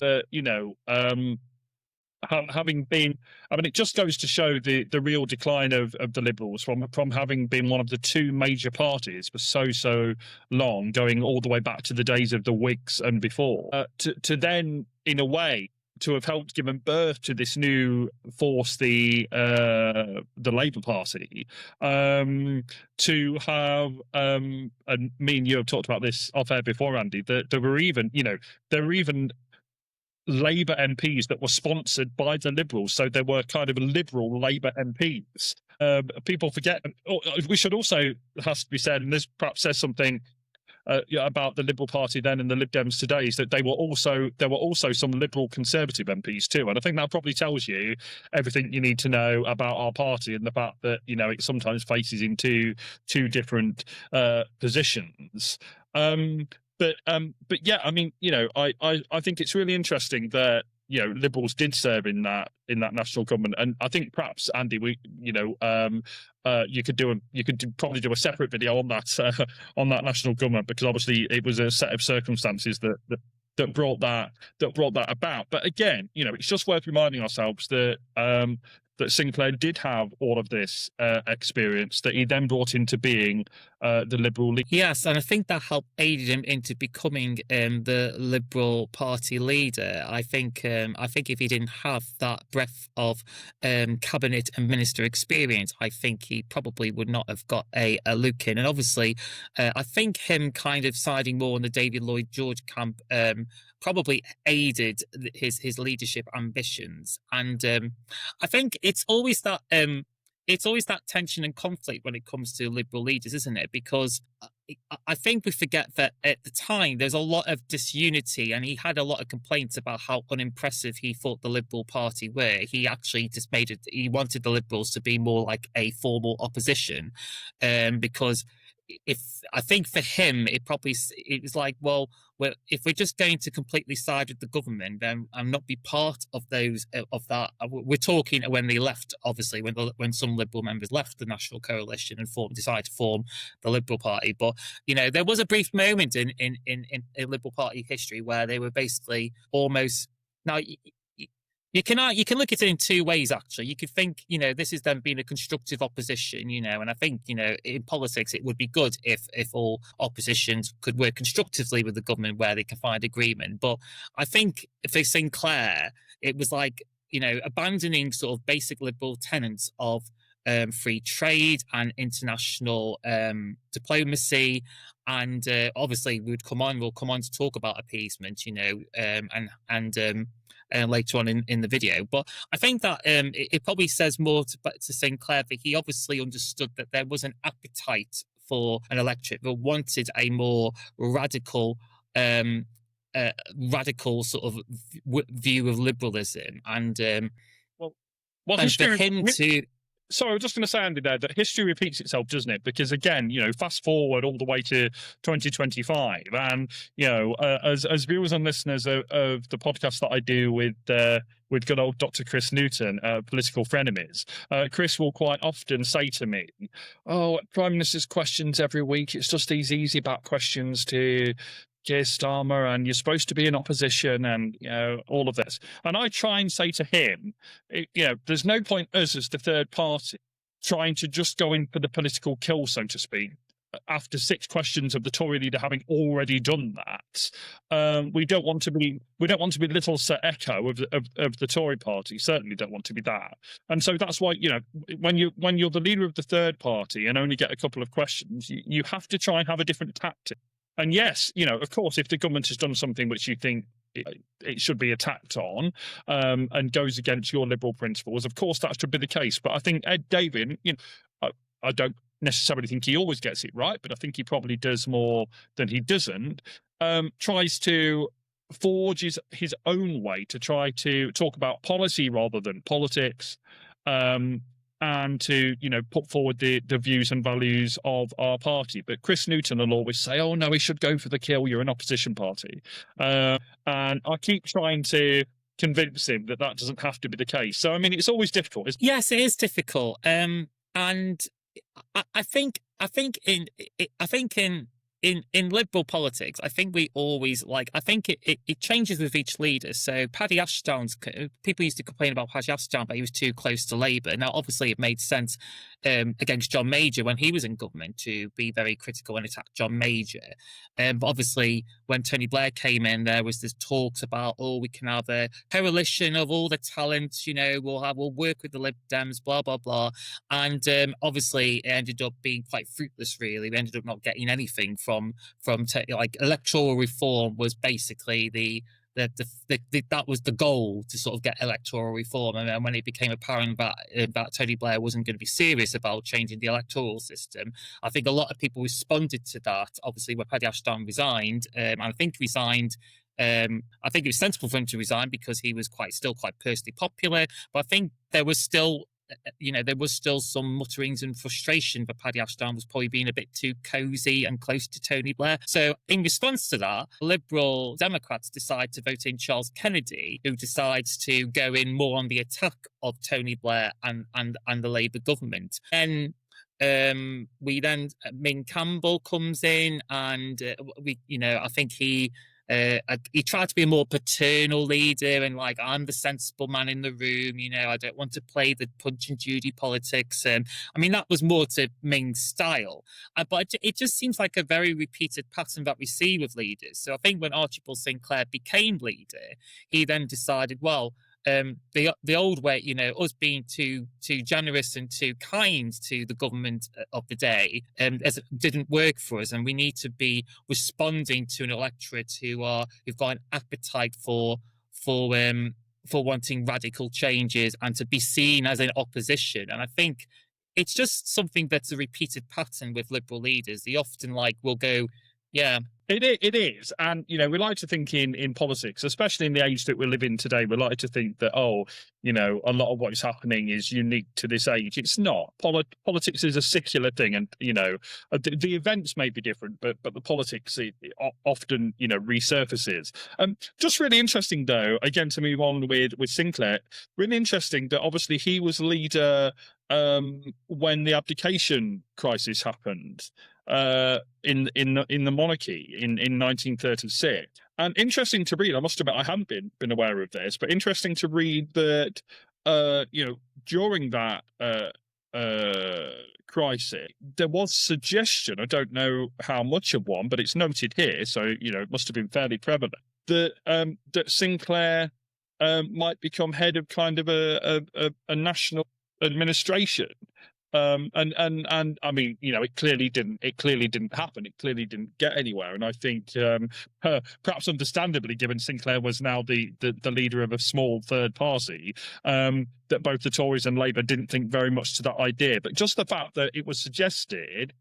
having been, I mean, it just goes to show the real decline of the Liberals from having been one of the two major parties for so long, going all the way back to the days of the Whigs and before, to then, in a way, to have helped given birth to this new force, the Labour Party, to have, and me and you have talked about this off air before, Andy, that there were even Labour MPs that were sponsored by the Liberals, so there were kind of Liberal Labour MPs. People forget. We should also, has to be said, and this perhaps says something about the Liberal Party then and the Lib Dems today, is that there were also some Liberal Conservative MPs too, and I think that probably tells you everything you need to know about our party and the fact that it sometimes faces into two different positions. But yeah, I mean, I think it's really interesting that Liberals did serve in that national government, and I think perhaps, Andy, you could probably do a separate video on that national government, because obviously it was a set of circumstances that brought that about. But again, it's just worth reminding ourselves that that Sinclair did have all of this experience that he then brought into being the Liberal leader. Yes, and I think that helped aided him into becoming the Liberal Party leader. I think if he didn't have that breadth of cabinet and minister experience, I think he probably would not have got a look in. And obviously, I think him kind of siding more on the David Lloyd George camp probably aided his leadership ambitions. And I think it's always that tension and conflict when it comes to Liberal leaders, isn't it? Because I think we forget that at the time there's a lot of disunity, and he had a lot of complaints about how unimpressive he thought the Liberal Party were. He actually just he wanted the Liberals to be more like a formal opposition, because I think for him it was like, well, if we're just going to completely side with the government and not be part of that, we're talking when they left, obviously, when some Liberal members left the National Coalition and decided to form the Liberal Party. But there was a brief moment in Liberal Party history where they were basically almost now. You can look at it in two ways, actually. You could think, this is them being a constructive opposition, and I think, in politics, it would be good if all oppositions could work constructively with the government where they can find agreement. But I think for Sinclair, it was like, abandoning sort of basic liberal tenets of free trade and international diplomacy. And obviously, we'll come on to talk about appeasement, and later on in the video. But I think that it probably says more to Sinclair that he obviously understood that there was an appetite for an electorate that wanted a more radical sort of view of liberalism. And well, and for him to... So I was just going to say, Andy, there, that history repeats itself, doesn't it? Because again, fast forward all the way to 2025, and as viewers and listeners of the podcast that I do with good old Dr. Chris Newton, Political Frenemies, Chris will quite often say to me, "Oh, Prime Minister's questions every week. It's just these easy back questions to Keir Starmer, and you're supposed to be in opposition, and all of this." And I try and say to him, there's no point us as the third party trying to just go in for the political kill, so to speak, after 6 questions of the Tory leader having already done that. We don't want to be little Sir Echo of the Tory party. Certainly don't want to be that. And so that's why when you're the leader of the third party and only get a couple of questions, you have to try and have a different tactic. And yes, of course, if the government has done something which you think it should be attacked on, and goes against your liberal principles, of course that should be the case. But I think Ed Davey, I don't necessarily think he always gets it right, but I think he probably does more than he doesn't, tries to forge his own way to try to talk about policy rather than politics, and to put forward the views and values of our party. But Chris Newton will always say, "Oh no, we should go for the kill. You're an opposition party," and I keep trying to convince him that doesn't have to be the case. So I mean, it's always difficult, isn't it? Yes, it is difficult. And I think in liberal politics, I think we always I think it changes with each leader. So Paddy Ashdown's, people used to complain about Paddy Ashdown, but he was too close to Labour. Now, obviously, it made sense against John Major when he was in government to be very critical and attack John Major. But obviously, when Tony Blair came in, there was this talks about, we can have a coalition of all the talents, we'll work with the Lib Dems, blah, blah, blah. And obviously, it ended up being quite fruitless, really. We ended up not getting anything from electoral reform was basically that was the goal, to sort of get electoral reform. And then when it became apparent that Tony Blair wasn't going to be serious about changing the electoral system, I think a lot of people responded to that. Obviously, when Paddy Ashdown resigned, and I think resigned. I think it was sensible for him to resign because he was still quite personally popular. But I think there was still some mutterings and frustration that Paddy Ashdown was probably being a bit too cosy and close to Tony Blair. So in response to that, Liberal Democrats decide to vote in Charles Kennedy, who decides to go in more on the attack of Tony Blair and the Labour government. And Ming Campbell comes in, and I think he tried to be a more paternal leader and I'm the sensible man in the room, I don't want to play the Punch and Judy politics. I mean, that was more to Ming's style, but it just seems like a very repeated pattern that we see with leaders. So I think when Archibald Sinclair became leader, he then decided, well, the old way, us being too generous and too kind to the government of the day, didn't work for us, and we need to be responding to an electorate who've got an appetite for wanting radical changes and to be seen as an opposition. And I think it's just something that's a repeated pattern with liberal leaders. They often will go, yeah. It is. And, we like to think in politics, especially in the age that we live in today, we like to think that, a lot of what is happening is unique to this age. It's not. Politics is a secular thing. And, the events may be different, but the politics often, resurfaces. Just really interesting, though, again, to move on with Sinclair, really interesting that obviously he was leader when the abdication crisis happened. in the monarchy in 1936. And interesting to read. I must admit, I hadn't been aware of this, but interesting to read that during that crisis, there was suggestion. I don't know how much of one, but it's noted here, so it must have been fairly prevalent that Sinclair might become head of kind of a national administration. And I mean, it clearly didn't happen. It clearly didn't get anywhere. And I think, perhaps understandably, given Sinclair was now the leader of a small third party, that both the Tories and Labour didn't think very much to that idea. But just the fact that it was suggested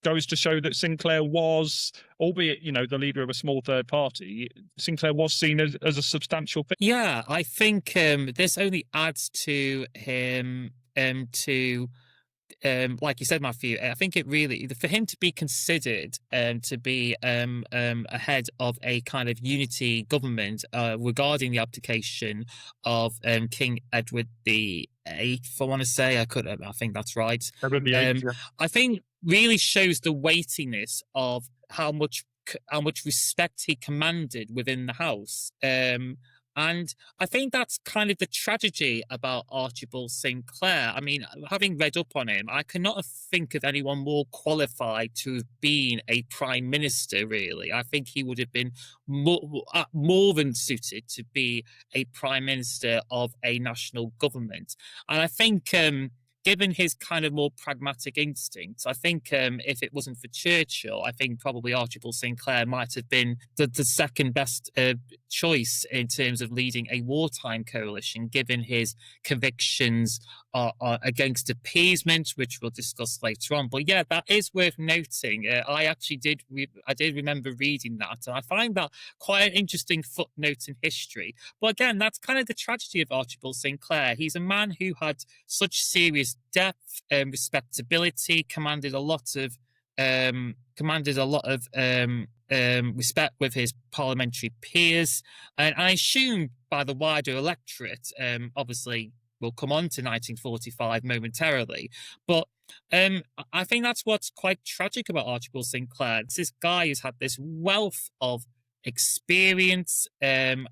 goes to show that Sinclair was, albeit the leader of a small third party, Sinclair was seen as a substantial figure. Yeah, I think this only adds to him like you said, Matthew, I think it really, for him to be considered to be ahead of a kind of unity government regarding the abdication of King Edward the Eighth, I want to say, I think that's right. Edward the Eighth, yeah. I think really shows the weightiness of how much respect he commanded within the house. And I think that's kind of the tragedy about Archibald Sinclair. I mean, having read up on him, I cannot think of anyone more qualified to have been a prime minister, really. I think he would have been more than suited to be a prime minister of a national government. And I think given his kind of more pragmatic instincts, I think if it wasn't for Churchill, I think probably Archibald Sinclair might have been the second best choice in terms of leading a wartime coalition, given his convictions against appeasement, which we'll discuss later on. But yeah, that is worth noting. I did remember reading that, and I find that quite an interesting footnote in history. But again, that's kind of the tragedy of Archibald Sinclair. He's a man who had such serious depth, respectability, commanded a lot of respect with his parliamentary peers, and I assume by the wider electorate. Obviously, we'll come on to 1945 momentarily, but I think that's what's quite tragic about Archibald Sinclair. It's this guy who's had this wealth of experience, and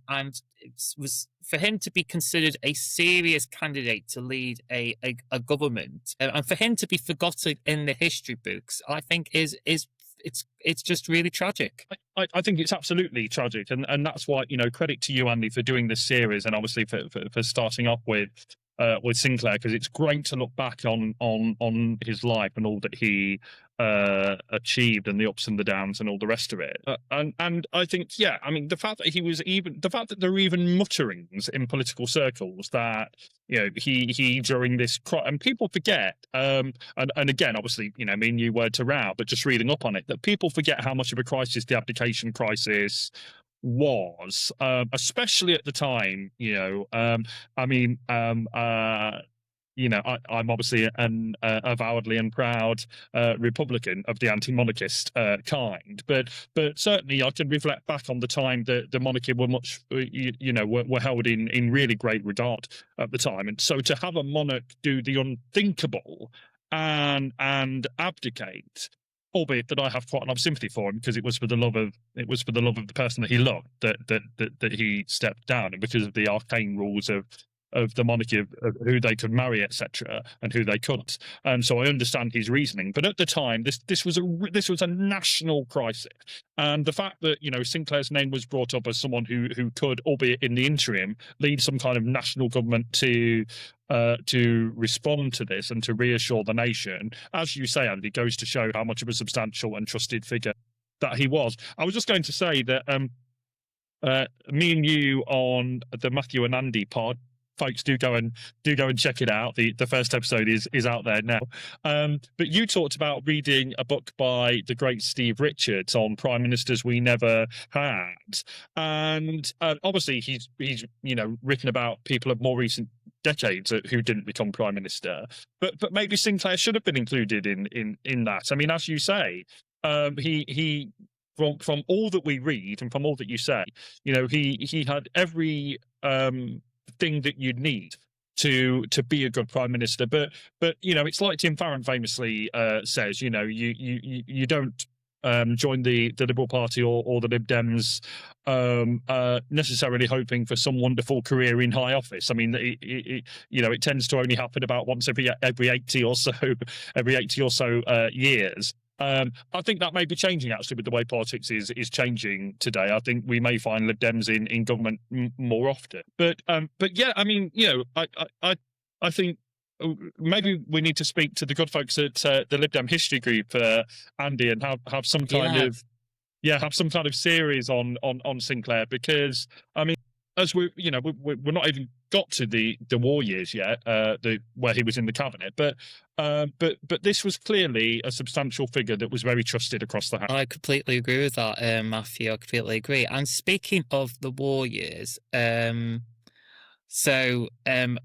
it was for him to be considered a serious candidate to lead a government, and for him to be forgotten in the history books, I think it's just really tragic. I think it's absolutely tragic, and that's why credit to you, Andy, for doing this series, and obviously for starting off with Sinclair, because it's great to look back on his life and all that he achieved, and the ups and the downs and all the rest of it. And I think, I mean, the fact that there are even mutterings in political circles that he during this and people forget, and again, obviously, me and you were to row, but just reading up on it, that people forget how much of a crisis the abdication crisis was, especially at the time. I'm obviously an avowedly and proud Republican of the anti-monarchist kind, but certainly I can reflect back on the time that the monarchy were much, were held in really great regard at the time, and so to have a monarch do the unthinkable and abdicate. Albeit that I have quite a lot of sympathy for him, because it was for the love of the person that he loved that he stepped down, and because of the arcane rules of the monarchy of who they could marry, etc., and who they couldn't. And so I understand his reasoning. But at the time, this was a national crisis, and the fact that Sinclair's name was brought up as someone who could, albeit in the interim, lead some kind of national government to respond to this and to reassure the nation, as you say, Andy, goes to show how much of a substantial and trusted figure that he was. I was just going to say that me and you on the Mathew and Andy pod, folks, do go and check it out. The first episode is out there now. But you talked about reading a book by the great Steve Richards on prime ministers we never had, and obviously he's written about people of more recent decades who didn't become prime minister, but maybe Sinclair should have been included in that. I mean, as you say, he from all that we read and from all that you say, he had every thing that you'd need to be a good prime minister. But it's like Tim Farron famously says, you don't join the Liberal Party or the Lib Dems necessarily hoping for some wonderful career in high office. I mean, it tends to only happen about once every 80 or so years. I think that may be changing actually with the way politics is changing today. I think we may find Lib Dems in government more often. But yeah, I mean, I think maybe we need to speak to the good folks at the Lib Dem History Group, Andy, and have some kind of series on Sinclair, because I mean, as we're not even got to the war years yet, where he was in the cabinet, but this was clearly a substantial figure that was very trusted across the house. I completely agree with that, Matthew. I completely agree. And speaking of the war years, so,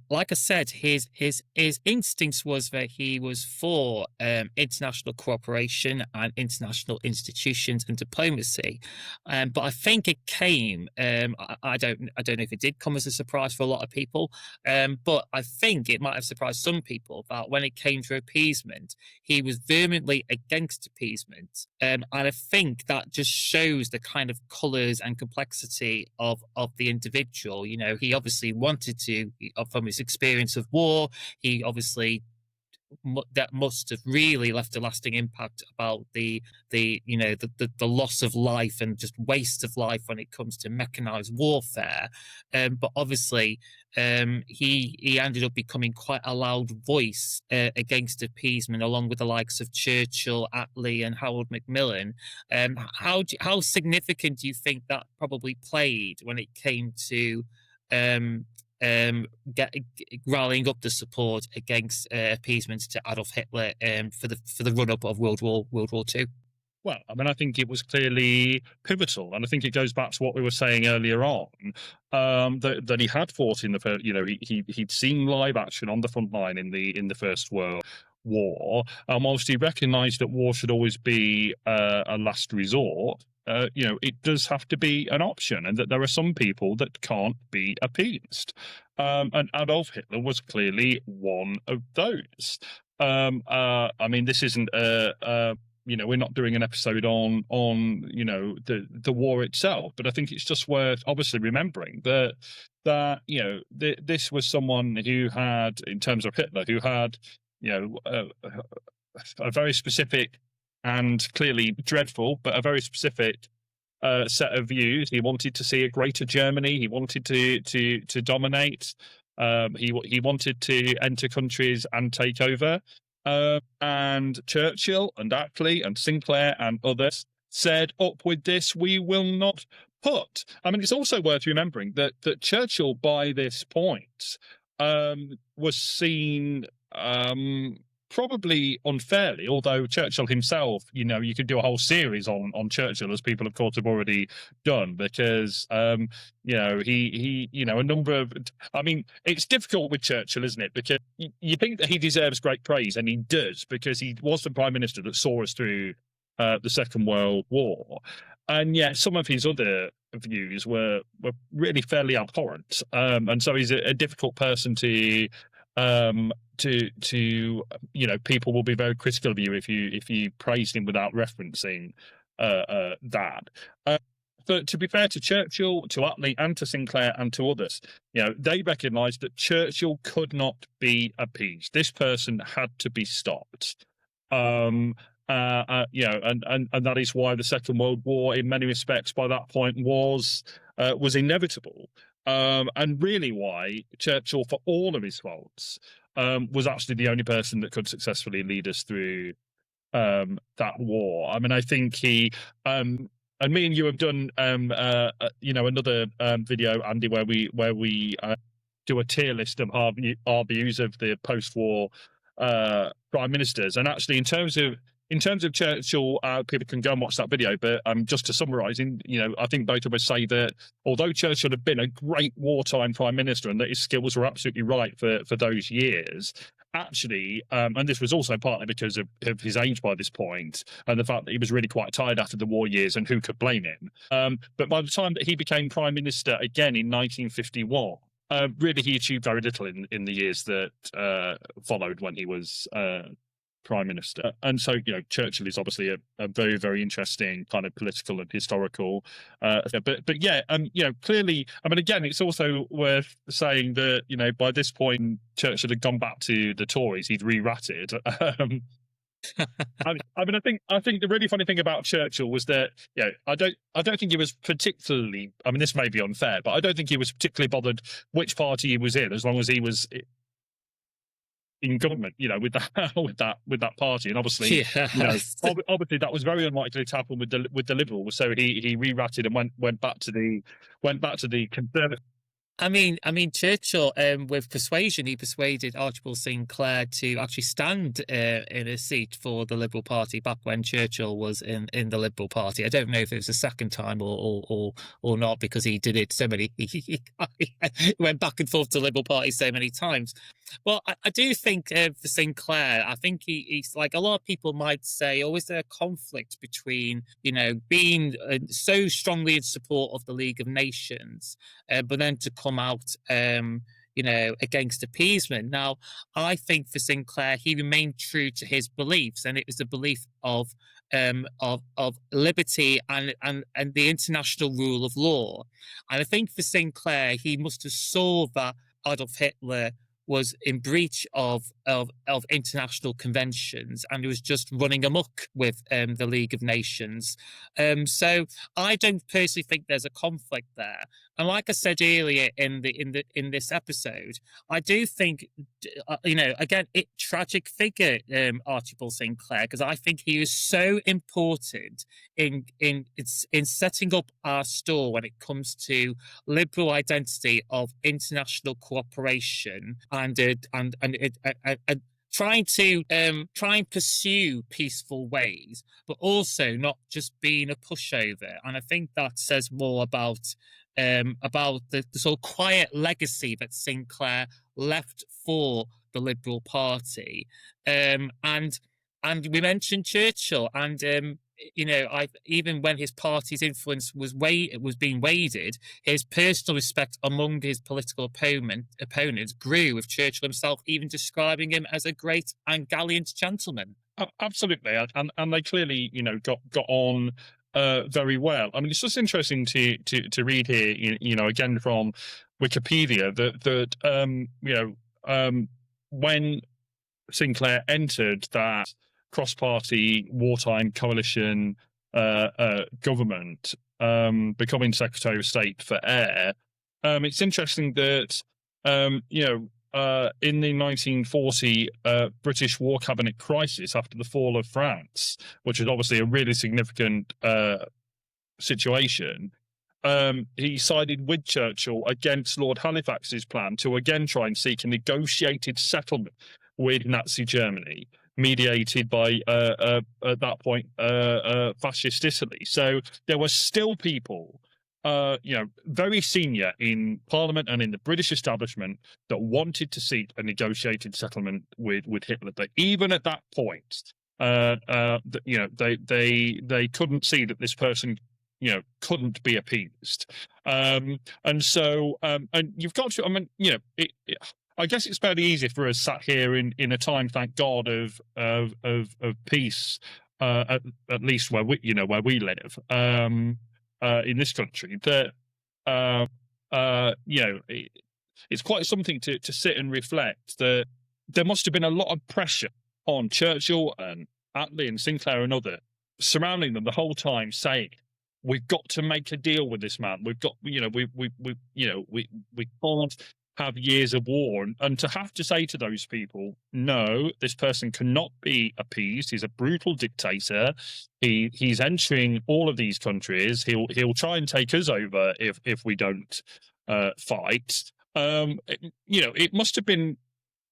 like I said, his instincts was that he was for international cooperation and international institutions and diplomacy, but I think it came. I don't know if it did come as a surprise for a lot of people, but I think it might have surprised some people that when it came to appeasement, he was vehemently against appeasement, and I think that just shows the kind of colours and complexity of the individual. He obviously wanted to, from his experience of war, he obviously that must have really left a lasting impact about the loss of life and just waste of life when it comes to mechanized warfare. But obviously, he ended up becoming quite a loud voice against appeasement, along with the likes of Churchill, Attlee, and Harold Macmillan. How significant do you think that probably played when it came to rallying up the support against appeasement to Adolf Hitler for the run up of World War II? Well, I mean, I think it was clearly pivotal, and I think it goes back to what we were saying earlier on, that he had fought in the first. He'd seen live action on the front line in the First World War, and whilst he recognised that war should always be a last resort, it does have to be an option, and that there are some people that can't be appeased. And Adolf Hitler was clearly one of those. I mean, this isn't we're not doing an episode on the war itself, but I think it's just worth obviously remembering that this was someone who had, in terms of Hitler, who had a very specific and clearly dreadful, but a very specific set of views. He wanted to see a greater Germany. He wanted to dominate. He wanted to enter countries and take over. And Churchill and Attlee and Sinclair and others said, "Up with this, we will not put." I mean, it's also worth remembering that Churchill, by this point, was seen probably unfairly, although Churchill himself, you could do a whole series on Churchill, as people of course have already done, because he a number of, I mean, it's difficult with Churchill, isn't it? Because you think that he deserves great praise, and he does, because he was the prime minister that saw us through the Second World War, and yet some of his other views were really fairly abhorrent, and so he's a difficult person to people will be very critical of you if you praise him without referencing that. But to be fair to Churchill, to Attlee, and to Sinclair, and to others, they recognised that Churchill could not be appeased. This person had to be stopped. And that is why the Second World War, in many respects, by that point, was inevitable. And really why Churchill, for all of his faults, was actually the only person that could successfully lead us through that war. I mean, I think he, and me and you have done, another video, Andy, where we do a tier list of our views of the post-war prime ministers. And actually, in terms of Churchill, people can go and watch that video. But just to summarise, I think both of us say that although Churchill had been a great wartime prime minister and that his skills were absolutely right for those years, actually, and this was also partly because of his age by this point and the fact that he was really quite tired after the war years, and who could blame him? But by the time that he became prime minister again in 1951, really, he achieved very little in the years that followed when he was prime minister. And so, Churchill is obviously a very, very interesting kind of political and historical. But yeah, clearly, I mean, again, it's also worth saying that, by this point, Churchill had gone back to the Tories. He'd re-ratted. I think the really funny thing about Churchill was that, I don't think he was particularly. I mean, this may be unfair, but I don't think he was particularly bothered which party he was in, as long as he was in government, with that party. And obviously, obviously that was very unlikely to happen with the Liberals. So he re-ratted and went back to the Conservative. I mean, Churchill, with persuasion, he persuaded Archibald Sinclair to actually stand in a seat for the Liberal Party back when Churchill was in the Liberal Party. I don't know if it was the second time or not, because he did it so many. He went back and forth to the Liberal Party so many times. Well, I do think for Sinclair, I think he's like a lot of people might say, is there a conflict between, being so strongly in support of the League of Nations, but then to come out, against appeasement. Now, I think for Sinclair, he remained true to his beliefs, and it was the belief of liberty and the international rule of law. And I think for Sinclair, he must have saw that Adolf Hitler was in breach of international conventions, and he was just running amok with the League of Nations. So I don't personally think there's a conflict there. And like I said earlier in this episode, I do think, again, tragic figure, Archibald Sinclair, because I think he is so important in setting up our store when it comes to liberal identity of international cooperation and trying to pursue peaceful ways, but also not just being a pushover. And I think that says more about the sort of quiet legacy that Sinclair left for the Liberal Party. And we mentioned Churchill, and even when his party's influence was being waded, his personal respect among his political opponents grew, with Churchill himself even describing him as a great and gallant gentleman. Absolutely, and they clearly, got on very well. I mean, it's just interesting to read here, again from Wikipedia that when Sinclair entered that cross-party wartime coalition government, becoming Secretary of State for Air, it's interesting that in the 1940 British War Cabinet crisis after the fall of France, which is obviously a really significant situation, he sided with Churchill against Lord Halifax's plan to again try and seek a negotiated settlement with Nazi Germany, mediated by, at that point, fascist Italy. So there were still people, very senior in Parliament and in the British establishment that wanted to seek a negotiated settlement with Hitler. But even at that point, they couldn't see that this person, couldn't be appeased. And so, and you've got to, I mean, I guess it's fairly easy for us sat here in a time, thank God, of peace, at least where we live, in this country, that it's quite something to sit and reflect that there must have been a lot of pressure on Churchill and Attlee and Sinclair and others surrounding them the whole time, saying, we've got to make a deal with this man. We've got, we can't have years of war, and to have to say to those people, no, this person cannot be appeased. He's a brutal dictator. He's entering all of these countries. He'll try and take us over if we don't fight. It must have been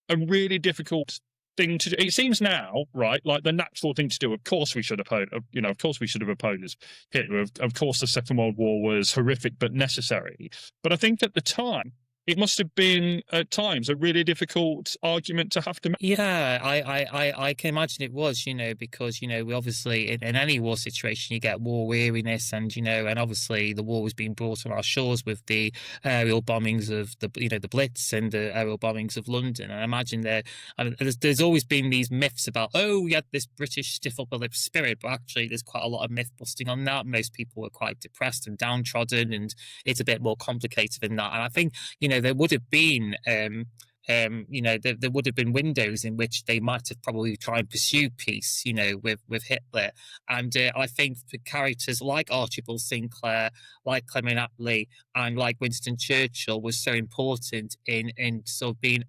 a really difficult thing to do. It seems now, right, like the natural thing to do. Of course we should oppose, of course we should have opposed Hitler. Of course the Second World War was horrific but necessary. But I think at the time, it must have been at times a really difficult argument to have to make. Yeah, I can imagine it was, because, we obviously in any war situation you get war weariness, and and obviously the war was being brought on our shores with the aerial bombings of the Blitz and the aerial bombings of London. And I imagine there's always been these myths about, oh, we had this British stiff upper lip spirit, but actually there's quite a lot of myth busting on that. Most people were quite depressed and downtrodden, and it's a bit more complicated than that. And I think there would have been there would have been windows in which they might have probably tried and pursue peace, with Hitler. And I think for characters like Archibald Sinclair, like Clement Attlee, and like Winston Churchill was so important in sort of being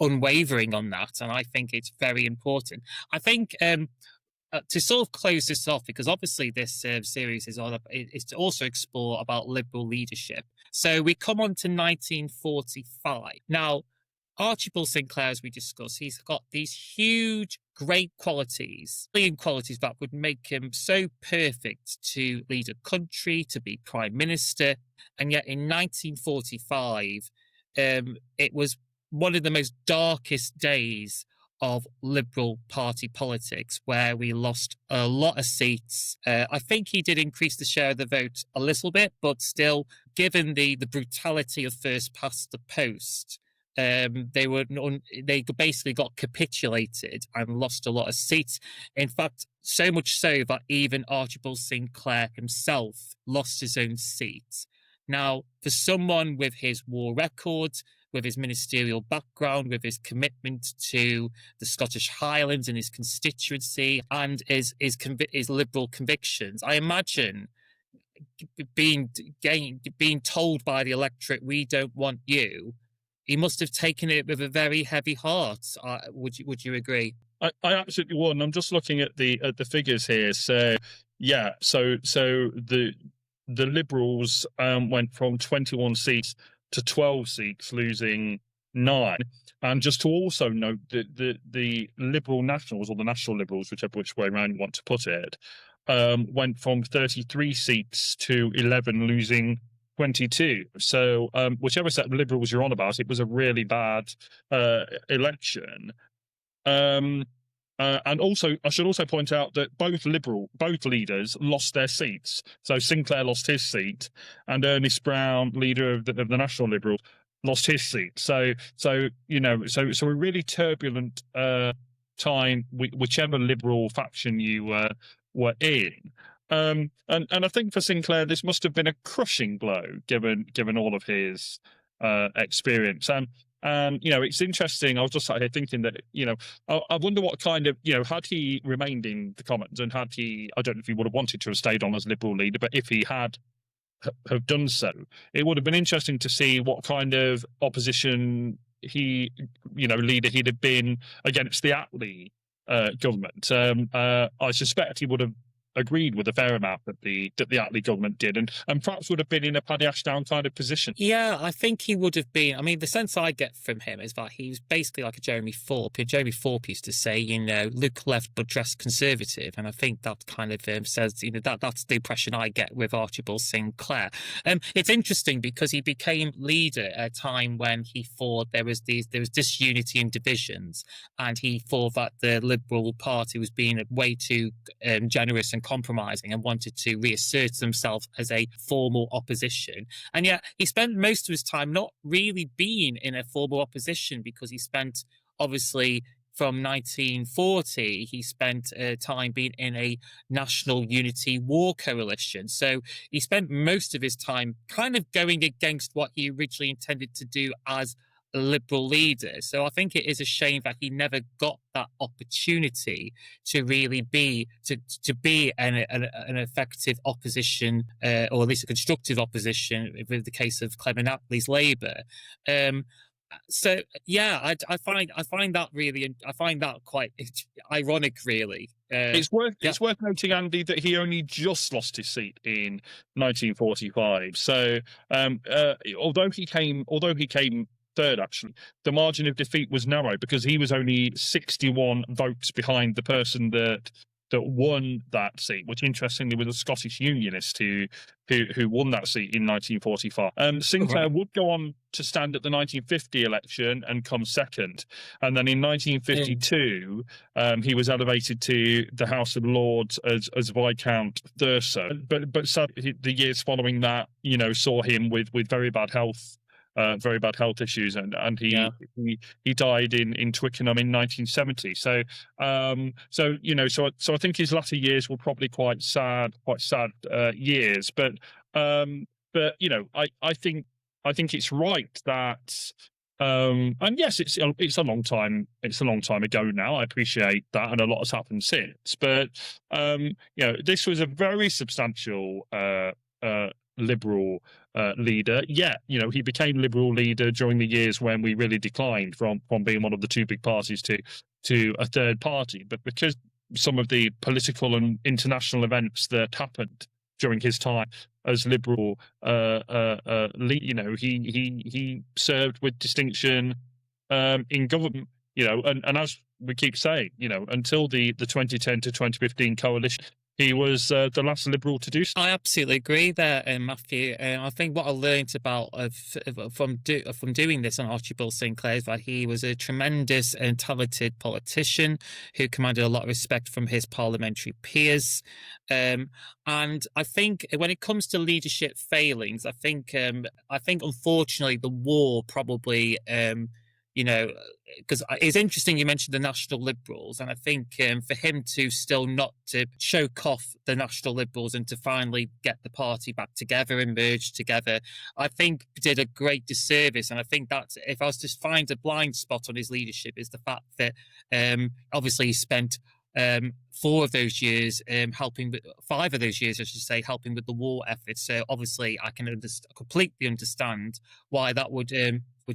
unwavering on that. And I think it's very important. I think to sort of close this off, because obviously this series is to also explore about liberal leadership. So we come on to 1945. Now, Archibald Sinclair, as we discussed, he's got these huge, great qualities, brilliant qualities that would make him so perfect to lead a country, to be prime minister. And yet in 1945, it was one of the most darkest days of Liberal Party politics, where we lost a lot of seats. I think he did increase the share of the vote a little bit, but still, given the brutality of first past the post, they basically got capitulated and lost a lot of seats. In fact, so much so that even Archibald Sinclair himself lost his own seat. Now, for someone with his war record, with his ministerial background, with his commitment to the Scottish Highlands and his constituency, and his liberal convictions, I imagine being told by the electorate, "We don't want you," he must have taken it with a very heavy heart. Would you agree? I absolutely would. And I'm just looking at the figures here. So yeah, so the Liberals went from 21 seats to 12 seats, losing 9. And just to also note that the Liberal Nationals, or the National Liberals, which way around you want to put it, went from 33 seats to 11, losing 22. So whichever set of Liberals you're on about, it was a really bad election. And also, I should also point out that both leaders lost their seats. So Sinclair lost his seat, and Ernest Brown, leader of the National Liberals, lost his seat. So a really turbulent time, whichever Liberal faction you were in. And I think for Sinclair, this must have been a crushing blow, given all of his experience. And it's interesting. I was just sat here thinking that I wonder what kind of had he remained in the Commons, and had he, I don't know if he would have wanted to have stayed on as Liberal leader, but if he had have done so, it would have been interesting to see what kind of opposition leader he'd have been against the Attlee government. I suspect he would have agreed with a fair amount that the Attlee government did, and perhaps would have been in a Paddy Ashdown kind of position. Yeah, I think he would have been. I mean, the sense I get from him is that he's basically like a Jeremy Thorpe. Jeremy Thorpe used to say, look left but dress conservative, and I think that kind of says, that's the impression I get with Archibald Sinclair. It's interesting because he became leader at a time when he thought there was disunity and divisions, and he thought that the Liberal Party was being way too generous and compromising, and wanted to reassert themselves as a formal opposition. And yet he spent most of his time not really being in a formal opposition, because he spent, obviously, from 1940, he spent time being in a national unity war coalition. So he spent most of his time kind of going against what he originally intended to do as a Liberal leader. So I think it is a shame that he never got that opportunity to really be an effective opposition, or at least a constructive opposition, with the case of Clement Attlee's Labour. So yeah, I find that quite ironic, really. It's worth noting, Andy, that he only just lost his seat in 1945. So although he came third, actually, the margin of defeat was narrow, because he was only 61 votes behind the person that won that seat, which interestingly was a Scottish Unionist who won that seat in 1945. Sinclair would go on to stand at the 1950 election and come second, and then in 1952 he was elevated to the House of Lords as Viscount Thurso. But sadly, the years following that, saw him with very bad health. Very bad health issues, and he died in Twickenham in 1970. So I think his latter years were probably quite sad years. But I think it's right that. And yes, it's a long time. It's a long time ago now. I appreciate that, and a lot has happened since. But this was a very substantial Liberal leader. He became Liberal leader during the years when we really declined from being one of the two big parties to a third party. But because some of the political and international events that happened during his time as Liberal leader, he served with distinction in government. And as we keep saying, until the 2010 to 2015 coalition, he was the last Liberal to do so. I absolutely agree there, Matthew. I think what I learned about from doing this on Archibald Sinclair is that he was a tremendous and talented politician who commanded a lot of respect from his parliamentary peers. And I think when it comes to leadership failings, I think unfortunately the war probably. Because it's interesting you mentioned the National Liberals, and I think for him to still not to choke off the National Liberals and to finally get the party back together and merge together, I think did a great disservice. And I think that if I was to find a blind spot on his leadership, is the fact that obviously he spent 4 of those years helping with 5 of those years, I should say, helping with the war effort. So obviously I can completely understand why that would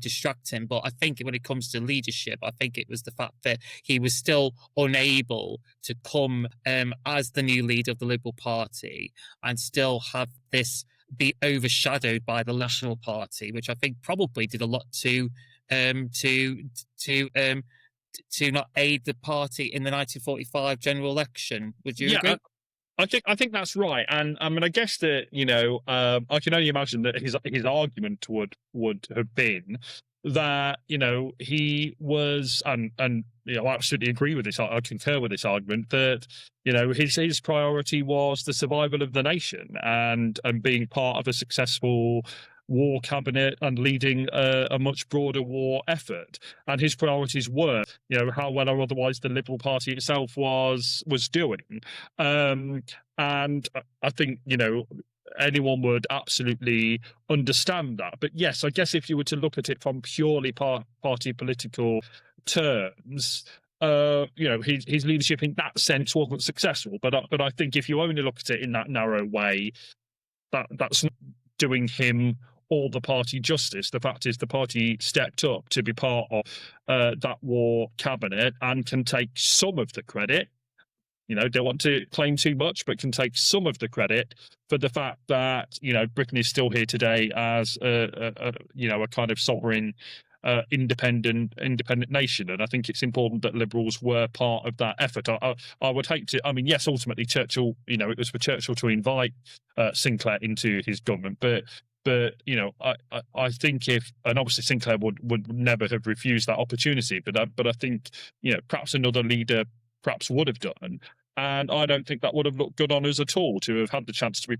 distract him. But I think when it comes to leadership, I think it was the fact that he was still unable to come as the new leader of the Liberal Party and still have this be overshadowed by the National Party, which I think probably did a lot to not aid the party in the 1945 general election. Would you agree? I think that's right, and I mean, I guess that I can only imagine that his argument would have been that he was, and I absolutely agree with this. I concur with this argument that his priority was the survival of the nation and being part of a successful war cabinet and leading a much broader war effort, and his priorities were how well or otherwise the Liberal Party itself was doing, and I think anyone would absolutely understand that. But yes, I guess if you were to look at it from purely party political terms, his leadership in that sense wasn't successful. But I think if you only look at it in that narrow way, that's not doing him or the party justice. The fact is, the party stepped up to be part of that war cabinet and can take some of the credit. Don't want to claim too much, but can take some of the credit for the fact that Britain is still here today as a kind of sovereign, independent nation. And I think it's important that Liberals were part of that effort. I would hate to. I mean, yes, ultimately Churchill. It was for Churchill to invite Sinclair into his government, but I think and obviously Sinclair would never have refused that opportunity, but I think perhaps another leader perhaps would have done, and I don't think that would have looked good on us at all to have had the chance to be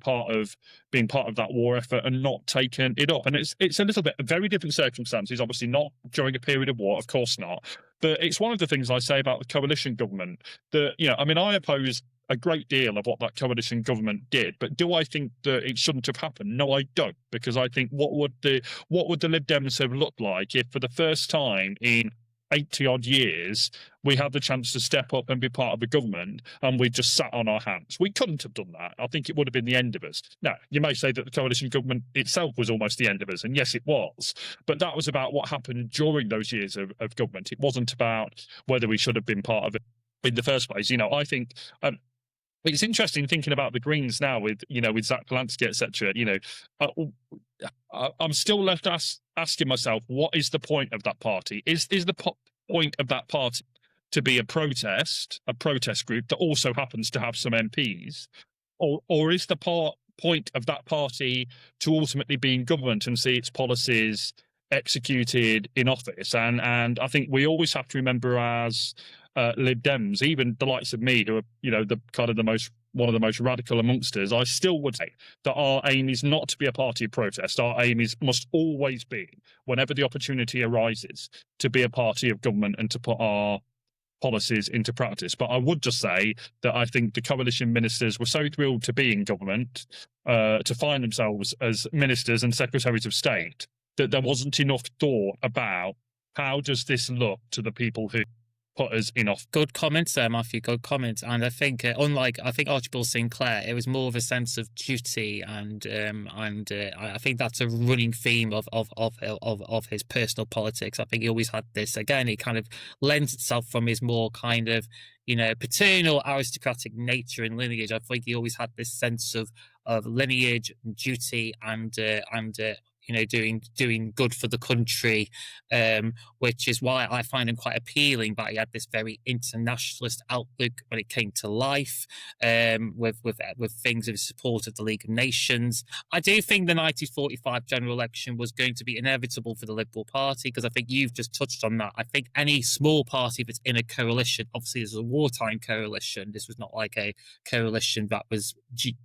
being part of that war effort and not taken it up. And it's a little bit very different circumstances, obviously not during a period of war, of course not, but it's one of the things I say about the coalition government that I oppose a great deal of what that coalition government did, but do I think that it shouldn't have happened? No, I don't, because I think what would the Lib Dems have looked like if for the first time in 80 odd years we had the chance to step up and be part of the government and we just sat on our hands? We couldn't have done that. I think it would have been the end of us. Now, you may say that the coalition government itself was almost the end of us, and yes, it was, but that was about what happened during those years of government. It wasn't about whether we should have been part of it in the first place. I think it's interesting thinking about the Greens now with Zach Lansky, etc. I'm still left asking myself, what is the point of that party? Is the point of that party to be a protest group that also happens to have some MPs, or is the point of that party to ultimately be in government and see its policies executed in office? And I think we always have to remember, as Lib Dems, even the likes of me, who are one of the most radical amongst us, I still would say that our aim is not to be a party of protest. Our aim must always be, whenever the opportunity arises, to be a party of government and to put our policies into practice. But I would just say that I think the coalition ministers were so thrilled to be in government, to find themselves as ministers and secretaries of state, that there wasn't enough thought about how does this look to the people who put us in office. Good comments there, Matthew. Good comments. And I think, unlike Archibald Sinclair, it was more of a sense of duty, and I think that's a running theme of his personal politics. I think he always had this. Again, it kind of lends itself from his more kind of, paternal aristocratic nature and lineage. I think he always had this sense of lineage and duty and doing good for the country, which is why I find him quite appealing. But he had this very internationalist outlook when it came to life, with things in support of the League of Nations. I do think the 1945 general election was going to be inevitable for the Liberal Party, because I think you've just touched on that. I think any small party that's in a coalition, obviously this is a wartime coalition, this was not like a coalition that was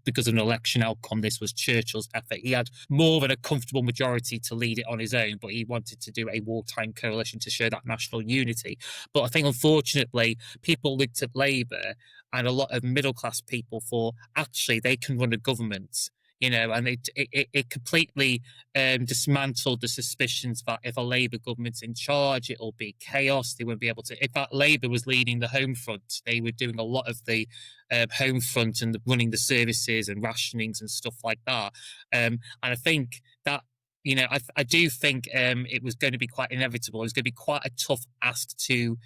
because of an election outcome. This was Churchill's effort. He had more than a comfortable majority to lead it on his own, but he wanted to do a wartime coalition to show that national unity. But I think, unfortunately, people looked at Labour and a lot of middle class people thought, actually, they can run a government, and it completely dismantled the suspicions that if a Labour government's in charge, it'll be chaos. They won't be able to. In fact, Labour was leading the Home Front. They were doing a lot of the Home Front and running the services and rationings and stuff like that. And I think that, I do think it was going to be quite inevitable. It was going to be quite a tough ask to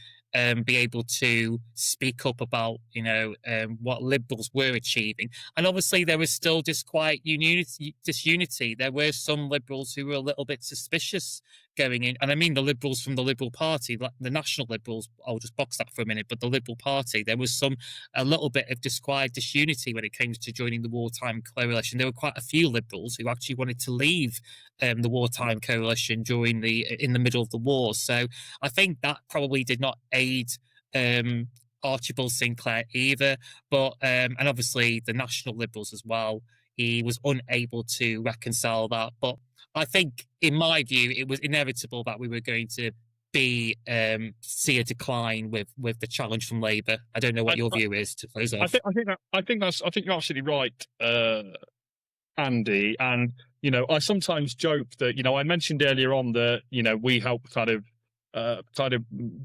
be able to speak up about, what Liberals were achieving. And obviously there was still disunity. There were some Liberals who were a little bit suspicious going in. And I mean the Liberals from the Liberal Party, the National Liberals, I'll just box that for a minute, but the Liberal Party, there was a little bit of disunity when it came to joining the wartime coalition. There were quite a few Liberals who actually wanted to leave the wartime coalition in the middle of the war. So I think that probably did not aid Archibald Sinclair either, but and obviously the National Liberals as well. He was unable to reconcile that. But I think, in my view, it was inevitable that we were going to see a decline with the challenge from Labour. I don't know what your view is to close off. I think you're absolutely right, Andy. And I sometimes joke that I mentioned earlier on that we help kind of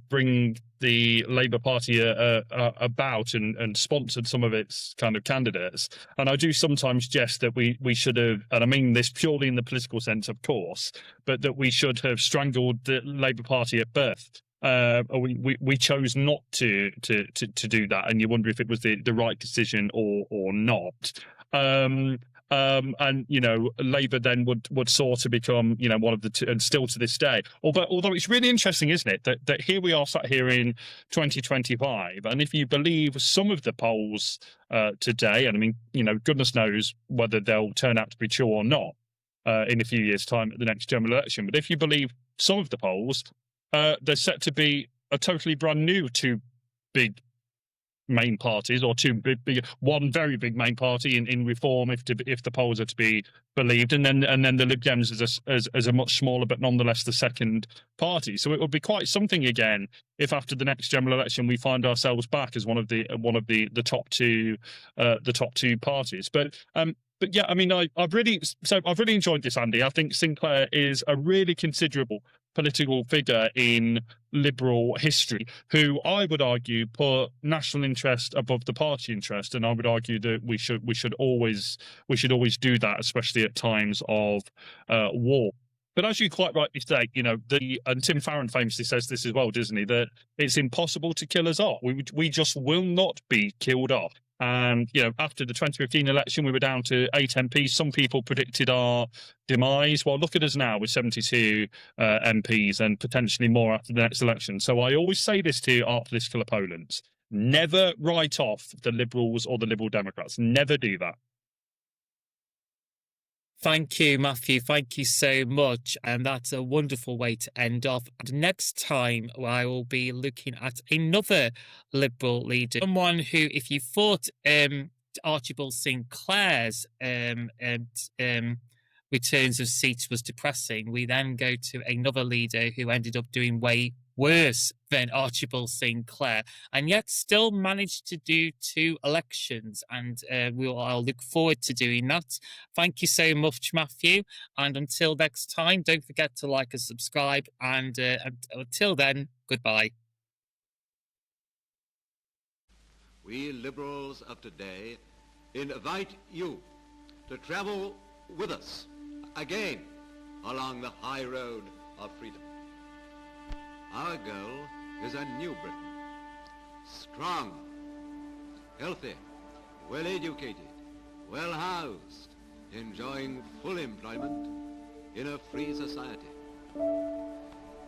bring the Labour Party about and sponsored some of its kind of candidates. And I do sometimes jest that we should have, and I mean this purely in the political sense, of course, but that we should have strangled the Labour Party at birth. We chose not to do that, and you wonder if it was the right decision or not. And Labour then would soar to become one of the two, and still to this day. Although it's really interesting, isn't it, that here we are sat here in 2025, and if you believe some of the polls today, and I mean goodness knows whether they'll turn out to be true or not in a few years' time at the next general election, but if you believe some of the polls, they're set to be a totally brand new two big main parties, or one very big main party in Reform, if the polls are to be believed, and then the Lib Dems as a much smaller but nonetheless the second party. So it would be quite something again if after the next general election we find ourselves back as one of the top two parties. But yeah, I mean, I've really enjoyed this, Andy. I think Sinclair is a really considerable political figure in Liberal history, who I would argue put national interest above the party interest, and I would argue that we should always do that, especially at times of war. But as you quite rightly say, and Tim Farron famously says this as well, doesn't he? That it's impossible to kill us off. We just will not be killed off. And, after the 2015 election, we were down to 8 MPs. Some people predicted our demise. Well, look at us now with 72 MPs and potentially more after the next election. So I always say this to our political opponents. Never write off the Liberals or the Liberal Democrats. Never do that. Thank you, Mathew. Thank you so much. And that's a wonderful way to end off. And next time, I will be looking at another Liberal leader, someone who, if you thought Archibald Sinclair's returns of seats was depressing, we then go to another leader who ended up doing way worse than Archibald Sinclair, and yet still managed to do 2 elections. And I'll look forward to doing that. Thank you so much, Mathew. And until next time, don't forget to like and subscribe. And until then, goodbye. We Liberals of today invite you to travel with us again along the high road of freedom. Our goal is a new Britain, strong, healthy, well-educated, well-housed, enjoying full employment in a free society.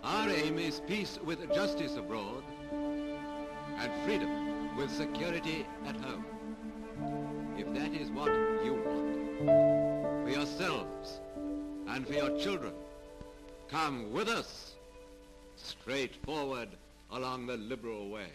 Our aim is peace with justice abroad and freedom with security at home. If that is what you want, for yourselves and for your children, come with us straight forward along the liberal way.